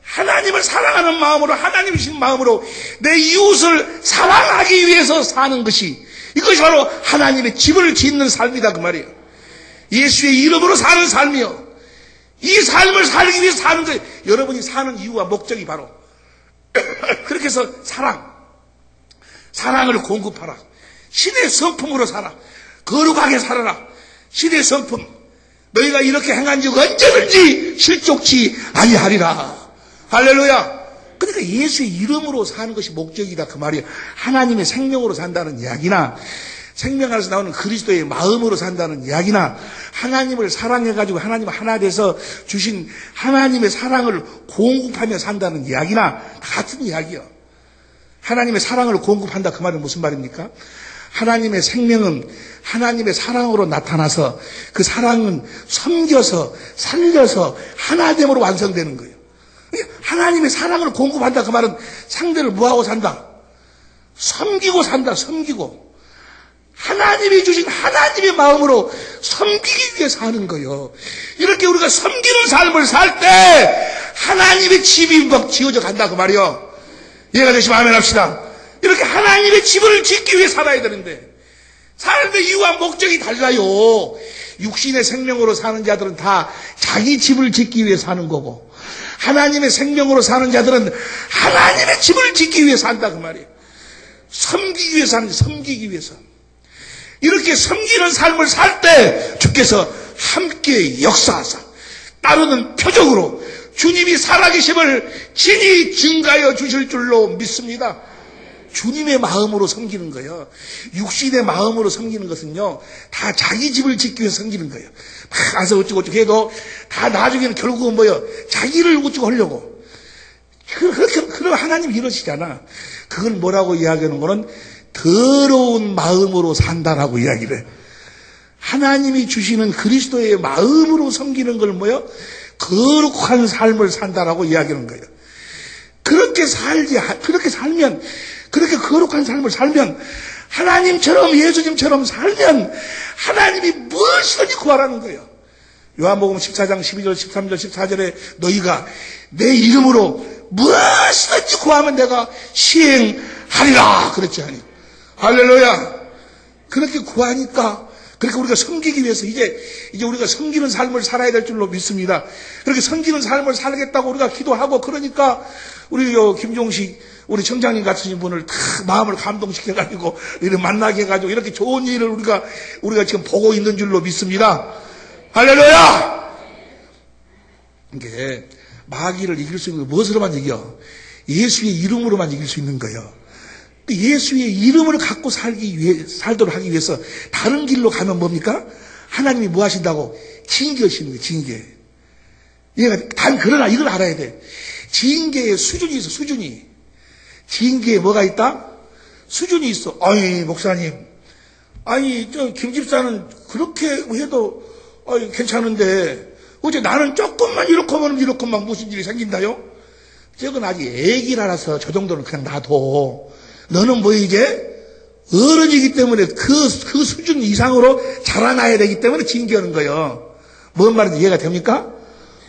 하나님을 사랑하는 마음으로 하나님이신 마음으로 내 이웃을 사랑하기 위해서 사는 것이 이것이 바로 하나님의 집을 짓는 삶이다 그 말이에요. 예수의 이름으로 사는 삶이요. 이 삶을 살기 위해서 사는 거예요. 여러분이 사는 이유와 목적이 바로 그렇게 해서 사랑을 공급하라. 신의 성품으로 살아. 거룩하게 살아라. 신의 성품. 너희가 이렇게 행한 적 언제든지 실족치 아니하리라. 할렐루야. 그러니까 예수의 이름으로 사는 것이 목적이다 그 말이에요. 하나님의 생명으로 산다는 이야기나 생명 안에서 나오는 그리스도의 마음으로 산다는 이야기나 하나님을 사랑해가지고 하나님 하나 돼서 주신 하나님의 사랑을 공급하며 산다는 이야기나 같은 이야기예요. 하나님의 사랑을 공급한다 그 말은 무슨 말입니까? 하나님의 생명은 하나님의 사랑으로 나타나서 그 사랑은 섬겨서 살려서 하나됨으로 완성되는 거예요. 하나님의 사랑을 공급한다 그 말은 상대를 뭐하고 산다? 섬기고 산다. 섬기고 하나님이 주신 하나님의 마음으로 섬기기 위해 사는 거예요. 이렇게 우리가 섬기는 삶을 살 때 하나님의 집이 막 지어져 간다 그 말이요. 이해가 되시면 아멘 합시다. 이렇게 하나님의 집을 짓기 위해 살아야 되는데 사는데 이유와 목적이 달라요. 육신의 생명으로 사는 자들은 다 자기 집을 짓기 위해 사는 거고 하나님의 생명으로 사는 자들은 하나님의 집을 짓기 위해 산다 그 말이에요. 섬기기 위해서 사는 섬기기 위해서. 이렇게 섬기는 삶을 살 때 주께서 함께 역사하사 따르는 표적으로 주님이 살아계심을 친히 증가하여 주실 줄로 믿습니다. 주님의 마음으로 섬기는 거예요. 육신의 마음으로 섬기는 것은요, 다 자기 집을 짓기 위해서 섬기는 거예요. 막 가서 어쩌고 해도 다 나중에는 결국은 뭐예요? 자기를 어쩌고 하려고. 그럼 하나님이 이러시잖아. 그걸 뭐라고 이야기하는 거는 더러운 마음으로 산다라고 이야기를 해. 하나님이 주시는 그리스도의 마음으로 섬기는 걸 뭐예요? 거룩한 삶을 산다라고 이야기하는 거예요. 그렇게 살면, 그렇게 거룩한 삶을 살면, 하나님처럼, 예수님처럼 살면, 하나님이 무엇이든지 구하라는 거예요. 요한복음 14장 12절, 13절, 14절에 너희가 내 이름으로 무엇이든지 구하면 내가 시행하리라. 그랬지, 아니. 할렐루야. 그렇게 구하니까, 그렇게 우리가 섬기기 위해서 이제 우리가 섬기는 삶을 살아야 될 줄로 믿습니다. 그렇게 섬기는 삶을 살겠다고 우리가 기도하고 그러니까 우리 김종식 우리 청장님 같은 분을 다 마음을 감동시켜가지고 이렇게 만나게 해가지고 이렇게 좋은 일을 우리가 지금 보고 있는 줄로 믿습니다. 할렐루야! 이게 마귀를 이길 수 있는 건 무엇으로만 이겨? 예수의 이름으로만 이길 수 있는 거예요. 예수의 이름을 갖고 살도록 하기 위해서 다른 길로 가면 뭡니까? 하나님이 뭐 하신다고? 징계하시는 거예요, 징계. 그러나 이걸 알아야 돼. 징계에 수준이 있어, 수준이. 징계에 뭐가 있다? 수준이 있어. 아니, 목사님. 아니, 김 집사는 그렇게 해도, 괜찮은데, 어제 나는 조금만 이렇게만 무슨 일이 생긴다요? 저건 아직 애기라서 저 정도는 그냥 놔둬. 너는 뭐 이제 어른이기 때문에 그 수준 이상으로 자라나야 되기 때문에 징계하는 거예요. 뭔 말인지 이해가 됩니까?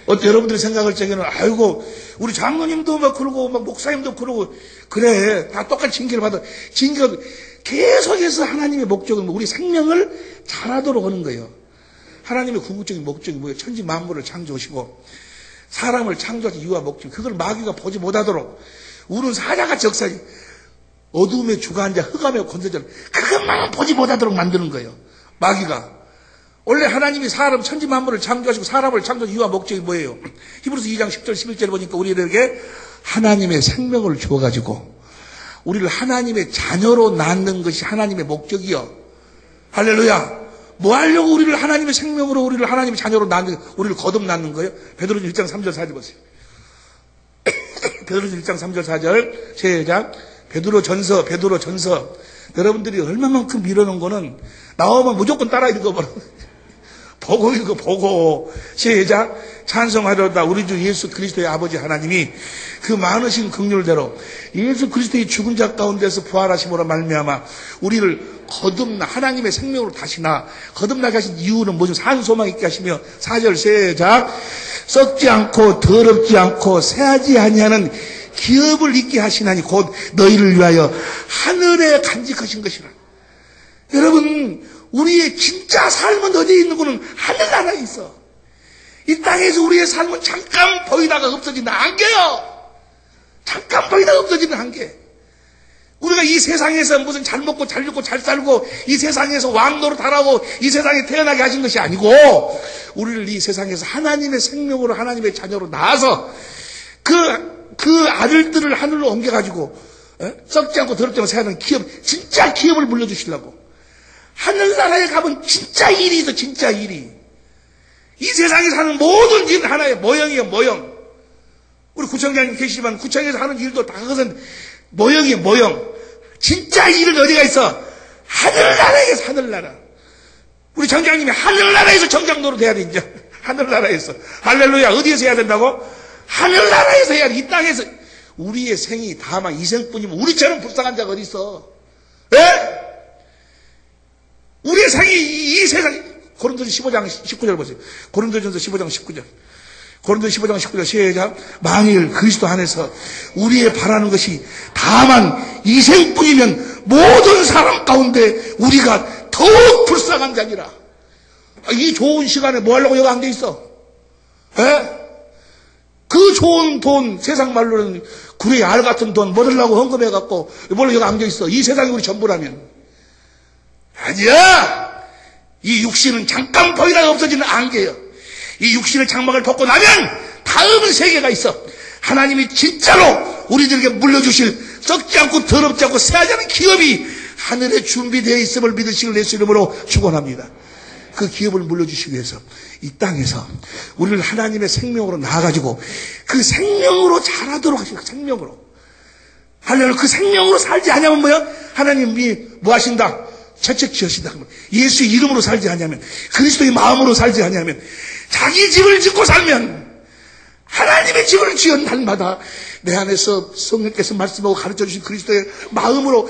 어때 여러분들이 생각할 적에는 아이고 우리 장로님도 막 그러고 막 목사님도 그러고 그래 다 똑같이 징계를 받아. 징계가 계속해서 하나님의 목적은 우리 생명을 잘하도록 하는 거예요. 하나님의 궁극적인 목적이 뭐예요? 천지 만물을 창조하시고 사람을 창조하신 이유와 목적, 그걸 마귀가 보지 못하도록 우는 사자같이 역사지 어두움에 주가앉아 흑암에 건져져 그것만 보지 못하도록 만드는 거예요. 마귀가. 원래 하나님이 사람 천지 만물을 창조하시고 사람을 창조한 이유와 목적이 뭐예요? 히브리서 2장 10절 11절 보니까 우리에게 하나님의 생명을 주어가지고 우리를 하나님의 자녀로 낳는 것이 하나님의 목적이요. 할렐루야. 뭐 하려고 우리를 하나님의 생명으로 우리를 하나님의 자녀로 낳는, 우리를 거듭 낳는 거예요? 베드로전 1장 3절 4절 보세요. 베드로전 1장 3절 4절 시작. 베드로전서. 여러분들이 얼마만큼 미루는 거는 나오면 무조건 따라 읽어버려. 보고 읽어 보고 시작. 찬송하려다 우리 주 예수 그리스도의 아버지 하나님이 그 많으신 긍휼대로 예수 그리스도의 죽은 자 가운데서 부활하심으로 말미암아 우리를 거듭나 하나님의 생명으로 다시나 거듭나게 하신 이유는 뭐죠? 산 소망 있게 하시며 4절 시작. 썩지 않고 더럽지 않고 새하지 아니하는 기업을 있게 하시나니 곧 너희를 위하여 하늘에 간직하신 것이라. 여러분 우리의 진짜 삶은 어디에 있는 거는 하늘나라에 있어. 이 땅에서 우리의 삶은 잠깐 보이다가 없어지는 한계요. 잠깐 보이다가 없어지는 한계. 우리가 이 세상에서 무슨 잘 먹고 잘 입고 잘 살고 이 세상에서 왕노릇 하라고 이 세상에 태어나게 하신 것이 아니고 우리를 이 세상에서 하나님의 생명으로 하나님의 자녀로 낳아서 그 아들들을 하늘로 옮겨가지고 썩지 않고 더럽지 않고 새하는 기업, 진짜 기업을 물려주시려고. 하늘나라에 가면 진짜 일이 있어. 진짜 일이. 이 세상에 사는 모든 일은 하나의 모형이에요. 모형. 우리 구청장님 계시지만 구청에서 하는 일도 다 그것은 모형이에요. 모형. 진짜 일은 어디가 있어? 하늘나라에 있어. 하늘나라. 우리 정장님이 하늘나라에서 정장노릇 해야 돼. 이제 하늘나라에서. 할렐루야. 어디에서 해야 된다고? 하늘나라에서 해야 돼. 이 땅에서. 우리의 생이 다만 이 생뿐이면 우리처럼 불쌍한 자가 어디 있어? 예? 우리의 생이 이 세상. 고린도전 15장 19절 보세요. 고린도전서 15장 19절. 고린도전 15장 19절 시작. 만일 그리스도 안에서 우리의 바라는 것이 다만 이 생뿐이면 모든 사람 가운데 우리가 더욱 불쌍한 자니라. 이 좋은 시간에 뭐 하려고 여기 앉아 있어? 에? 그 좋은 돈, 세상 말로는 구레 알 같은 돈 얻으려고 헌금해갖고 뭘로 여기 앉아 있어? 이 세상이 우리 전부라면. 아니야! 이 육신은 잠깐 보이다가 없어지는 안개예요. 이 육신의 장막을 벗고 나면 다음은 세계가 있어. 하나님이 진짜로 우리들에게 물려주실 썩지 않고 더럽지 않고 새하지 않은 기업이 하늘에 준비되어 있음을 믿으시길 예수 이름으로 축원합니다. 그 기업을 물려주시기 위해서 이 땅에서 우리를 하나님의 생명으로 낳아가지고 그 생명으로 자라도록 하시고 생명으로. 할렐루야. 그 생명으로 살지 않으면 뭐야? 하나님이 뭐 하신다? 채찍 하신다. 예수의 이름으로 살지 않으면, 그리스도의 마음으로 살지 않으면, 자기 집을 짓고 살면 하나님의 집을 지은 날마다 내 안에서 성령께서 말씀하고 가르쳐 주신 그리스도의 마음으로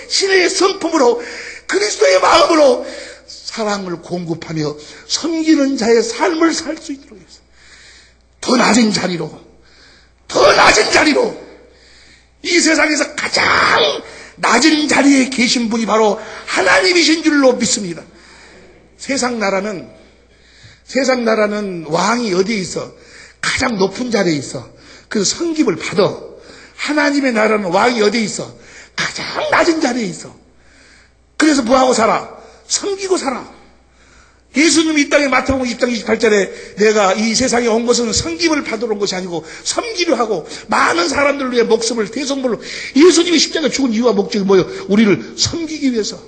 신의 성품으로 그리스도의 마음으로 사랑을 공급하며 섬기는 자의 삶을 살 수 있도록 해서 더 낮은 자리로 이 세상에서 가장 낮은 자리에 계신 분이 바로 하나님이신 줄로 믿습니다. 세상 나라는 왕이 어디에 있어? 가장 높은 자리에 있어. 그 섬김을 받아. 하나님의 나라는 왕이 어디에 있어? 가장 낮은 자리에 있어. 그래서 뭐하고 살아? 섬기고 살아. 예수님이 이 땅에 마태복음 20장 28절에 내가 이 세상에 온 것은 섬김을 받으러 온 것이 아니고 섬기려 하고 많은 사람들을 위해 목숨을 대성물로. 예수님이 십자가에 죽은 이유와 목적이 뭐예요? 우리를 섬기기 위해서.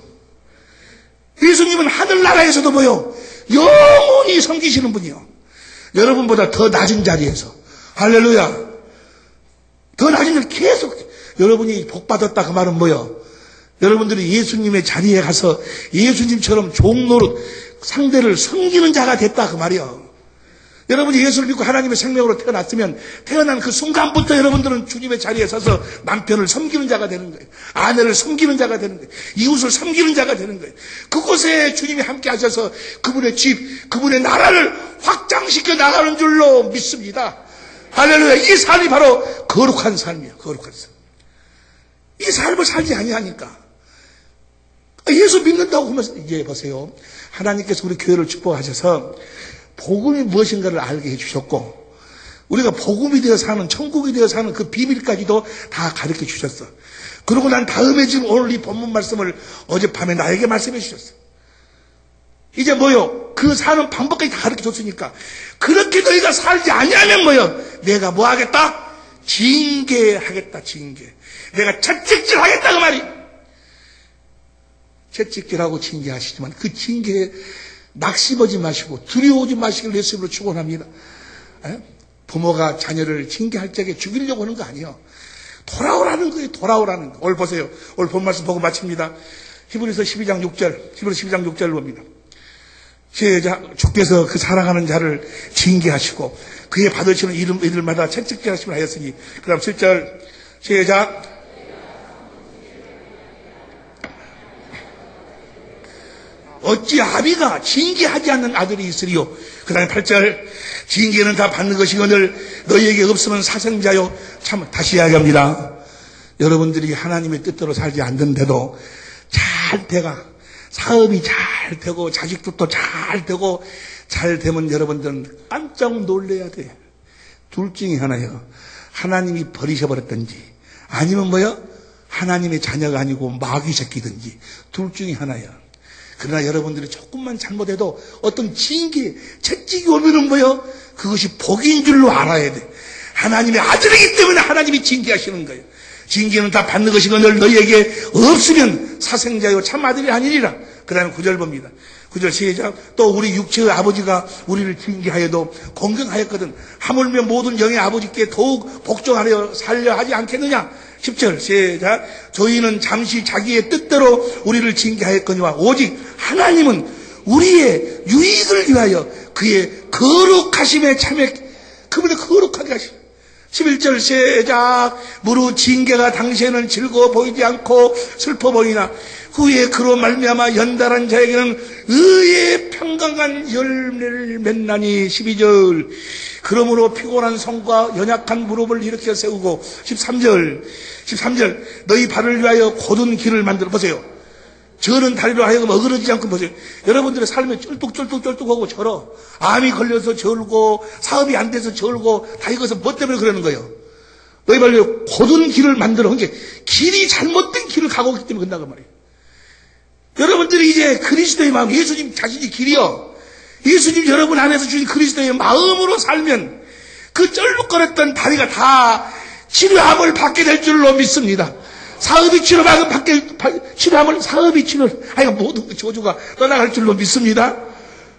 예수님은 하늘나라에서도 뭐예요? 영원히 섬기시는 분이요. 여러분보다 더 낮은 자리에서. 할렐루야. 더 낮은 자리 계속. 여러분이 복받았다 그 말은 뭐예요? 여러분들이 예수님의 자리에 가서 예수님처럼 종노릇 상대를 섬기는 자가 됐다 그 말이요. 여러분이 예수를 믿고 하나님의 생명으로 태어났으면 태어난 그 순간부터 여러분들은 주님의 자리에 서서 남편을 섬기는 자가 되는 거예요. 아내를 섬기는 자가 되는 거예요. 이웃을 섬기는 자가 되는 거예요. 그곳에 주님이 함께 하셔서 그분의 집, 그분의 나라를 확장시켜 나가는 줄로 믿습니다. 할렐루야. 이 삶이 바로 거룩한 삶이에요. 거룩한 삶. 이 삶을 살지 아니하니까. 예수 믿는다고 하면서 이제 보세요. 하나님께서 우리 교회를 축복하셔서 복음이 무엇인가를 알게 해주셨고 우리가 복음이 되어 사는 천국이 되어 사는 그 비밀까지도 다 가르쳐 주셨어. 그러고 난 다음에 지금 오늘 이 본문 말씀을 어젯밤에 나에게 말씀해 주셨어. 이제 뭐요? 그 사는 방법까지 다 가르쳐 줬으니까 그렇게 너희가 살지 아니하면 뭐요? 내가 뭐 하겠다? 징계하겠다. 징계. 내가 채찍질 하겠다 그 말이. 채찍질하고 징계하시지만 그 징계에 낙심하지 마시고 두려워하지 마시길 예수님으로 축원합니다. 부모가 자녀를 징계할 적에 죽이려고 하는 거 아니에요. 돌아오라는 거예요. 돌아오라는 거. 오늘 보세요. 오늘 본 말씀 보고 마칩니다. 히브리서 12장 6절. 히브리서 12장 6절을 봅니다. 주께서 그 사랑하는 자를 징계하시고 그의 받으시는 이들마다 채찍질하심을 하였으니 그 다음 7절 시작. 어찌 아비가 징계하지 않는 아들이 있으리요. 그 다음에 8절 징계는 다 받는 것이거늘 너희에게 없으면 사생자요. 참 다시 이야기합니다. 여러분들이 하나님의 뜻대로 살지 않는데도 잘 돼가 사업이 잘 되고 자식들도 잘 되고 잘 되면 여러분들은 깜짝 놀래야 돼. 둘 중에 하나요. 하나님이 버리셔버렸든지 아니면 뭐요? 하나님의 자녀가 아니고 마귀 새끼든지 둘 중에 하나요. 그러나 여러분들이 조금만 잘못해도 어떤 징계, 채찍이 오면은 뭐요? 그것이 복인 줄로 알아야 돼. 하나님의 아들이기 때문에 하나님이 징계하시는 거예요. 징계는 다 받는 것이거늘 너희에게 없으면 사생자요 참 아들이 아니리라. 그 다음에 9절 봅니다. 9절 시작. 또 우리 육체의 아버지가 우리를 징계하여도 공경하였거든 하물며 모든 영의 아버지께 더욱 복종하려 살려 하지 않겠느냐. 10절 시작. 저희는 잠시 자기의 뜻대로 우리를 징계하였거니와 오직 하나님은 우리의 유익을 위하여 그의 거룩하심에 참여 그분의 거룩하게 하심. 11절 시작. 무릇 징계가 당시에는 즐거워 보이지 않고 슬퍼 보이나 후에 그로 말미암아 연달한 자에게는 의의 평강한 열매를 맺나니. 12절 그러므로 피곤한 손과 연약한 무릎을 일으켜 세우고 13절 너희 발을 위하여 곧은 길을 만들어 보세요. 저는 다리로 하여금 어그러지지 않고 보세요. 여러분들의 삶에 쩔뚝하고 절어. 암이 걸려서 절고 사업이 안 돼서 절고 다 이것은 뭐 때문에 그러는 거예요? 너희 발을 위하여 곧은 길을 만들어. 그러니까 길이 잘못된 길을 가고 있기 때문에 그런다고 말이에요. 여러분들이 이제 그리스도의 마음, 예수님 자신이 길이요. 예수님 여러분 안에서 주신 그리스도의 마음으로 살면 그 쩔룩거렸던 다리가 다 치료함을 받게 될 줄로 믿습니다. 사업이 치료함을 사업이 치료, 모든 저주가 떠나갈 줄로 믿습니다.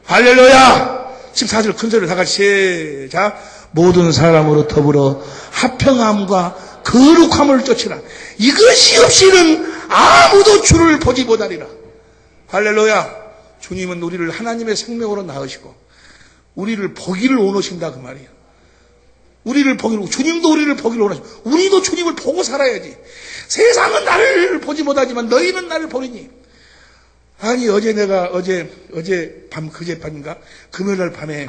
할렐루야. 14절 큰 소리로 다 같이 시작. 모든 사람으로 더불어 화평함과 거룩함을 쫓으라. 이것이 없이는 아무도 주를 보지 못하리라. 할렐루야. 주님은 우리를 하나님의 생명으로 낳으시고 우리를 보기를 원하신다 그 말이에요. 우리를 보기를, 주님도 우리를 보기를 원하시고 우리도 주님을 보고 살아야지. 세상은 나를 보지 못하지만 너희는 나를 보리니. 아니 그제밤인가 금요일날 밤에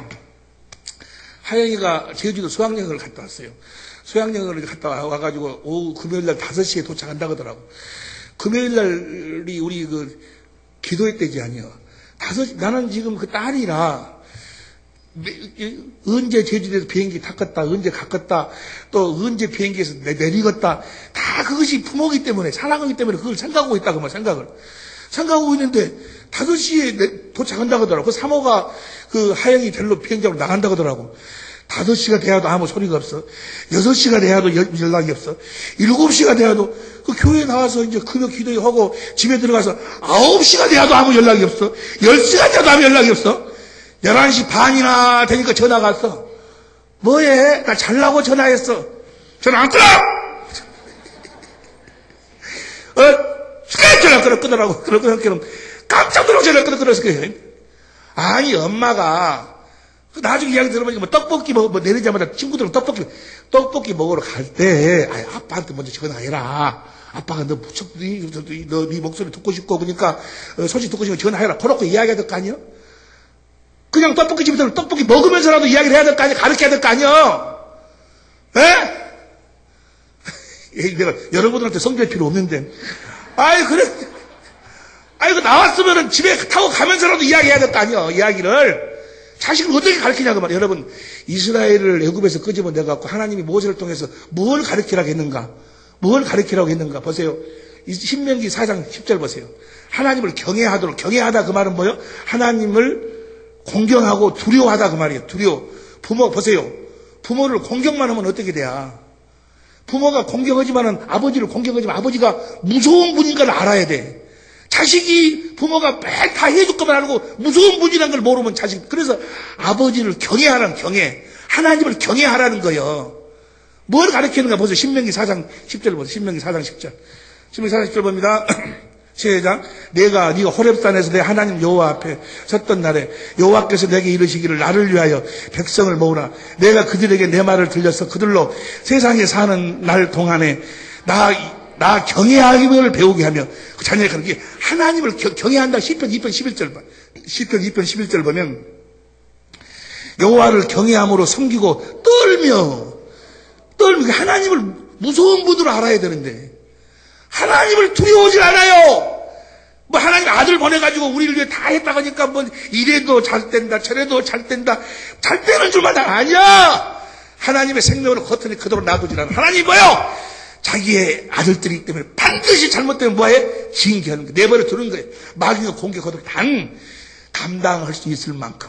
하영이가 제주도 수학여행을 갔다 왔어요. 수학여행을 갔다 와가지고 오후 금요일날 5시에 도착한다고 하더라고. 금요일날이 우리 기도회 때지 아니요. 나는 지금 그 딸이라 언제 제주도에서 비행기 탔겠다, 언제 갔겠다, 또 언제 비행기에서 내리겠다, 다 그것이 부모기 때문에, 사랑하기 때문에 그걸 생각하고 있다, 생각하고 있는데, 5시에 도착한다고 하더라고. 그 사모가 하영이 델로 비행장으로 나간다고 하더라고. 5시가 돼야도 아무 소리가 없어. 6시가 돼야도 연락이 없어. 7시가 돼야도 그 교회에 나와서 이제 금요 기도하고 집에 들어가서 9시가 돼야도 아무 연락이 없어. 10시가 돼야도 아무 연락이 없어. 11시 반이나 되니까 전화가 왔어. 뭐해? 나 잘라고 전화했어. 전화 안 끊어! 전화 끊으라고. 그럼 깜짝 놀라고 전화 끊어서 그래. 아니, 엄마가 나중에 이야기 들어보니까 뭐 떡볶이 내리자마자 친구들은 떡볶이 먹으러 갈 때, 아빠한테 먼저 전화해라. 아빠가 너 무척, 네 목소리 듣고 싶고, 그러니까, 소식 듣고 싶으면 전화해라. 그렇게 이야기해야 될 거 아니야? 그냥 떡볶이 집에서 떡볶이 먹으면서라도 이야기를 해야 될 거 아니야? 가르쳐야 될 거 아니야? 내가 여러분들한테 성질 필요 없는데. 그래. 그 나왔으면은 집에 타고 가면서라도 이야기해야 될 거 아니야? 이야기를. 자식을 어떻게 가르치냐, 그 말이야. 여러분, 이스라엘을 애굽에서 끄집어내갖고 하나님이 모세를 통해서 뭘 가르치라고 했는가? 뭘 가르치라고 했는가? 보세요. 신명기 4장 10절 보세요. 하나님을 경외하다 그 말은 뭐예요? 하나님을 공경하고 두려워하다 그 말이에요. 부모 보세요. 부모를 공경만 하면 어떻게 돼야? 부모가 공경하지만은 아버지를 공경하지만 아버지가 무서운 분인 걸 알아야 돼. 자식이 부모가 매일 다 해줄 것만 알고 무서운 분이라는 걸 모르면 자식. 그래서 아버지를 경외하라는 경외. 하나님을 경외하라는 거예요. 뭘 가르치는가 보세요. 신명기 4장 10절 보세요. 신명기 4장 10절. 신명기 4장 10절 봅니다. 시작. 네가 호렙산에서 내 하나님 여호와 앞에 섰던 날에 여호와께서 내게 이르시기를 나를 위하여 백성을 모으라. 내가 그들에게 내 말을 들려서 그들로 세상에 사는 날 동안에 나 경외하기를 배우게 하며 그 자녀의 그렇게 하나님을 경외한다. 시편 2편 11절 봐. 시편 2편 11절 보면 여호와를 경외함으로 섬기고 떨며 하나님을 무서운 분으로 알아야 되는데 하나님을 두려워하지 않아요. 뭐 하나님 아들 보내가지고 우리를 위해 다 했다고 하니까 뭐 이래도 잘 된다 저래도 잘 된다 잘 되는 줄만 다 아니야. 하나님의 생명을 겉으니 그대로 놔두지 않아. 하나님 뭐요? 자기의 아들들이기 때문에 반드시 잘못되면 뭐해? 징계하는 거예요. 내버려 두는 거예요. 마귀가 공격하도록 감당할 수 있을 만큼.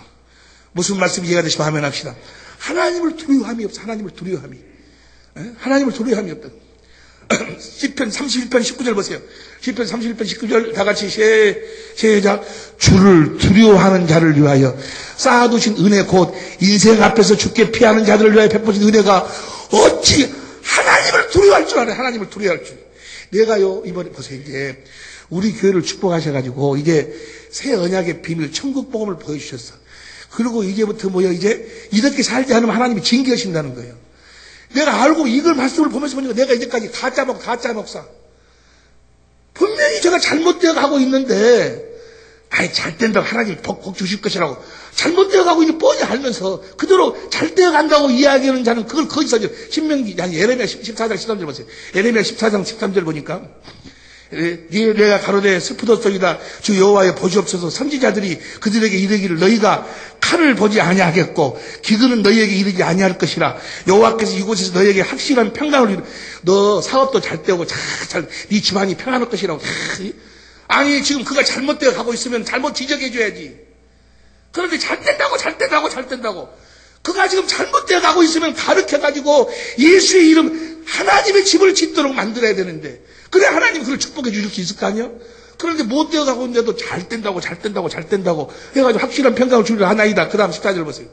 무슨 말씀 이해가 되시면 하면 합시다. 하나님을 두려워함이 없어. 하나님을 두려워함이 없다. 시편 31편 19절 보세요. 시편 31편 19절 다 같이 시작. 주를 두려워하는 자를 위하여 쌓아두신 은혜 곧 인생 앞에서 죽게 피하는 자들을 위하여 베푸신 은혜가 어찌 하나님을 두려워할 줄 알아요. 하나님을 두려워할 줄. 내가요 이번에 보세요. 이제 우리 교회를 축복하셔가지고 이제 새 언약의 비밀 천국 복음을 보여주셨어. 그리고 이제부터 이제 이렇게 살지 않으면 하나님이 징계하신다는 거예요. 내가 알고 이걸 말씀을 보면서 보니까 내가 이제까지 가짜 목사. 분명히 제가 잘못되어 가고 있는데, 잘 된다고 하나님 복 주실 것이라고. 잘못되어 가고 있는 뻔히 알면서 그대로 잘 되어 간다고 이야기하는 자는 그걸 거짓하죠. 신명기, 예레미야 14장 13절 보세요. 예레미야 14장 13절 보니까. 내가 가로되 슬프도소이다. 주 여호와여 보시옵소서. 선지자들이 그들에게 이르기를 너희가 칼을 보지 아니하겠고 기근은 너희에게 이르지 아니할 것이라. 여호와께서 이곳에서 너희에게 확실한 평강을 너 사업도 잘 되고 네 집안이 평안할 것이라고. 아니 지금 그가 잘못되어 가고 있으면 잘못 지적해 줘야지. 그런데 잘 된다고 그가 지금 잘못되어 가고 있으면 가르쳐가지고 예수의 이름 하나님의 집을 짓도록 만들어야 되는데 그래 하나님 그걸 축복해 주실 수 있을 거 아니야? 그런데 못 되어 가고 있는데도 잘 된다고 해가지고 확실한 평강을 주리라 하나이다. 그 다음 14절 보세요.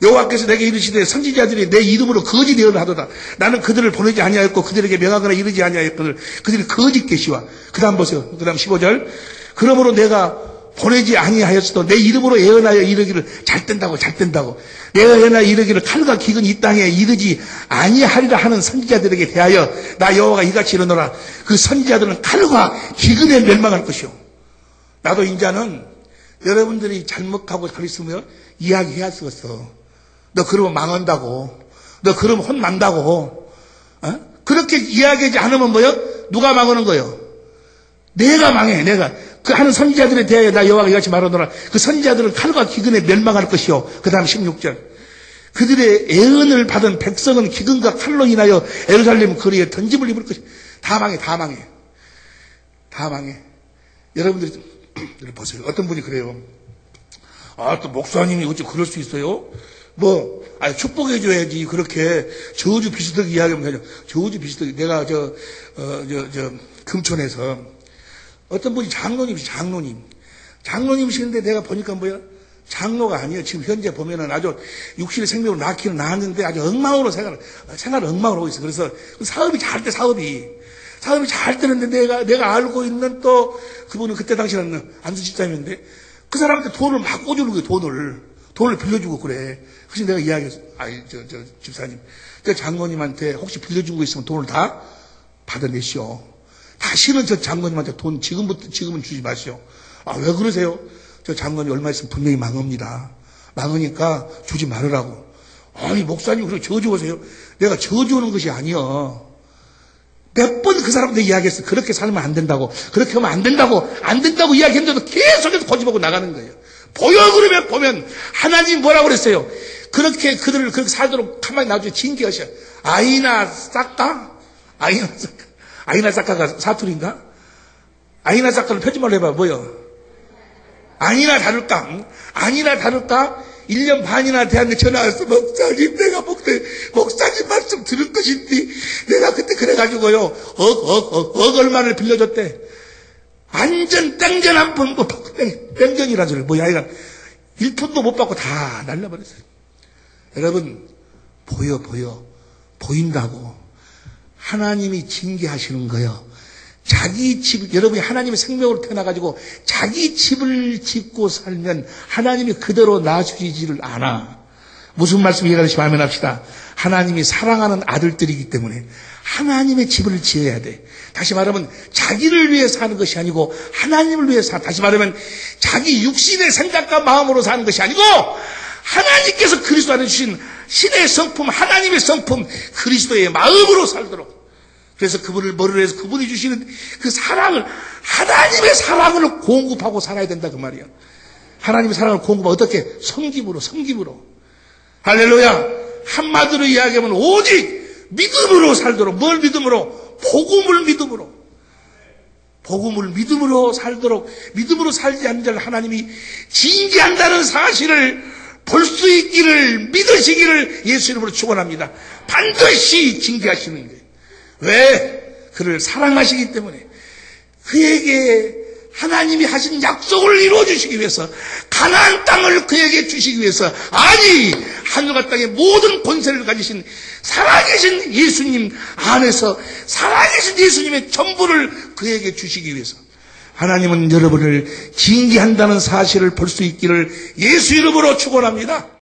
여호와께서 내게 이르시되 선지자들이 내 이름으로 거짓 예언을 하도다. 나는 그들을 보내지 아니하였고 그들에게 명하거나 이르지 아니하였거늘 그들이 거짓 계시와. 그 다음 보세요. 그 다음 15절. 그러므로 내가 보내지 아니하였어도 내 이름으로 예언하여 이르기를 잘 된다고 내가 예언하여 이르기를 칼과 기근이 이 땅에 이르지 아니하리라 하는 선지자들에게 대하여 나 여호와가 이같이 이르노라. 그 선지자들은 칼과 기근에 멸망할 것이요. 나도 인자는 여러분들이 잘못하고 가르치면 이야기해야 쓰겠어. 너 그러면 망한다고. 너 그러면 혼난다고. 그렇게 이야기하지 않으면 누가 망하는 거요? 내가 망해. 그 하는 선지자들에 대하여 나 여호와가 이같이 말하노라. 그 선지자들은 칼과 기근에 멸망할 것이요. 그 다음 16절. 그들의 예언을 받은 백성은 기근과 칼로 인하여 예루살렘 거리에 던짐을 입을 것이요. 다 망해. 여러분들이 보세요. 어떤 분이 그래요. 또 목사님이 어찌 그럴 수 있어요? 축복해줘야지. 그렇게 저주 비슷하게 이야기하면 되죠. 저주 비슷하게. 내가 금천에서 어떤 분이 장로님이시는데 내가 보니까 장로가 아니에요. 지금 현재 보면은 아주 육신의 생명으로 낳기는 낳았는데 아주 엉망으로 생활을 엉망으로 하고 있어. 그래서 사업이 잘 돼, 사업이 잘 되는데 내가 알고 있는 또 그분은 그때 당시에는 안수 집사님인데 그 사람한테 돈을 막 꿔주는 거예요. 돈을 빌려주고 그래. 그래서 내가 이야기했어. 집사님. 저 장로님한테 혹시 빌려준 거 있으면 돈을 다 받아내시오. 다시는 저 장로님한테 돈 지금은 주지 마시오. 왜 그러세요? 저 장로님 얼마 있으면 분명히 망합니다. 망하니까 주지 말으라고. 아니, 목사님, 그렇게 저주하세요? 내가 저주하는 것이 아니여. 몇 번 그 사람한테 이야기했어. 그렇게 살면 안 된다고. 그렇게 하면 안 된다고 이야기했는데도 계속해서 고집하고 나가는 거예요. 그러면 보면, 하나님 뭐라고 그랬어요? 그들을 그렇게 살도록 가만히 놔두고 징계하셔. 아이나 싹까? 아이나 싹까가 사투리인가? 아이나 싹까를 표준말로 해봐, 뭐요? 아니나 다를까? 응? 아니나 다를까? 1년 반이나 대한테 전화 왔어. 목사님, 내가 목사님 말씀 들을 것인데, 내가 그때 그래가지고요, 억 얼마를 빌려줬대. 완전 땡전 한 푼, 땡전이라는 소리. 뭐야, 이가 1푼도 못 받고 다 날려버렸어요. 여러분, 보인다고. 하나님이 징계하시는 거예요. 자기 집, 여러분이 하나님의 생명으로 태어나가지고 자기 집을 짓고 살면 하나님이 그대로 놔주지를 않아. 무슨 말씀 이해가시면 아멘 합시다. 하나님이 사랑하는 아들들이기 때문에 하나님의 집을 지어야 돼. 다시 말하면 자기를 위해 사는 것이 아니고 하나님을 위해 다시 말하면 자기 육신의 생각과 마음으로 사는 것이 아니고 하나님께서 그리스도 안에 주신 신의 성품, 하나님의 성품, 그리스도의 마음으로 살도록. 그래서 그분을 머리로 해서 그분이 주시는 그 사랑을, 하나님의 사랑을 공급하고 살아야 된다 그 말이야. 하나님의 사랑을 공급하고 어떻게? 섬김으로. 할렐루야. 한마디로 이야기하면 오직 믿음으로 살도록. 뭘 믿음으로? 복음을 믿음으로 살도록. 믿음으로 살지 않는 자를 하나님이 징계한다는 사실을 볼 수 있기를 믿으시기를 예수 이름으로 축원합니다. 반드시 징계하시는 거예요. 왜? 그를 사랑하시기 때문에. 그에게 하나님이 하신 약속을 이루어주시기 위해서, 가나안 땅을 그에게 주시기 위해서, 아니 하늘과 땅의 모든 권세를 가지신 살아계신 예수님 안에서 살아계신 예수님의 전부를 그에게 주시기 위해서 하나님은 여러분을 징계한다는 사실을 볼 수 있기를 예수 이름으로 축원합니다.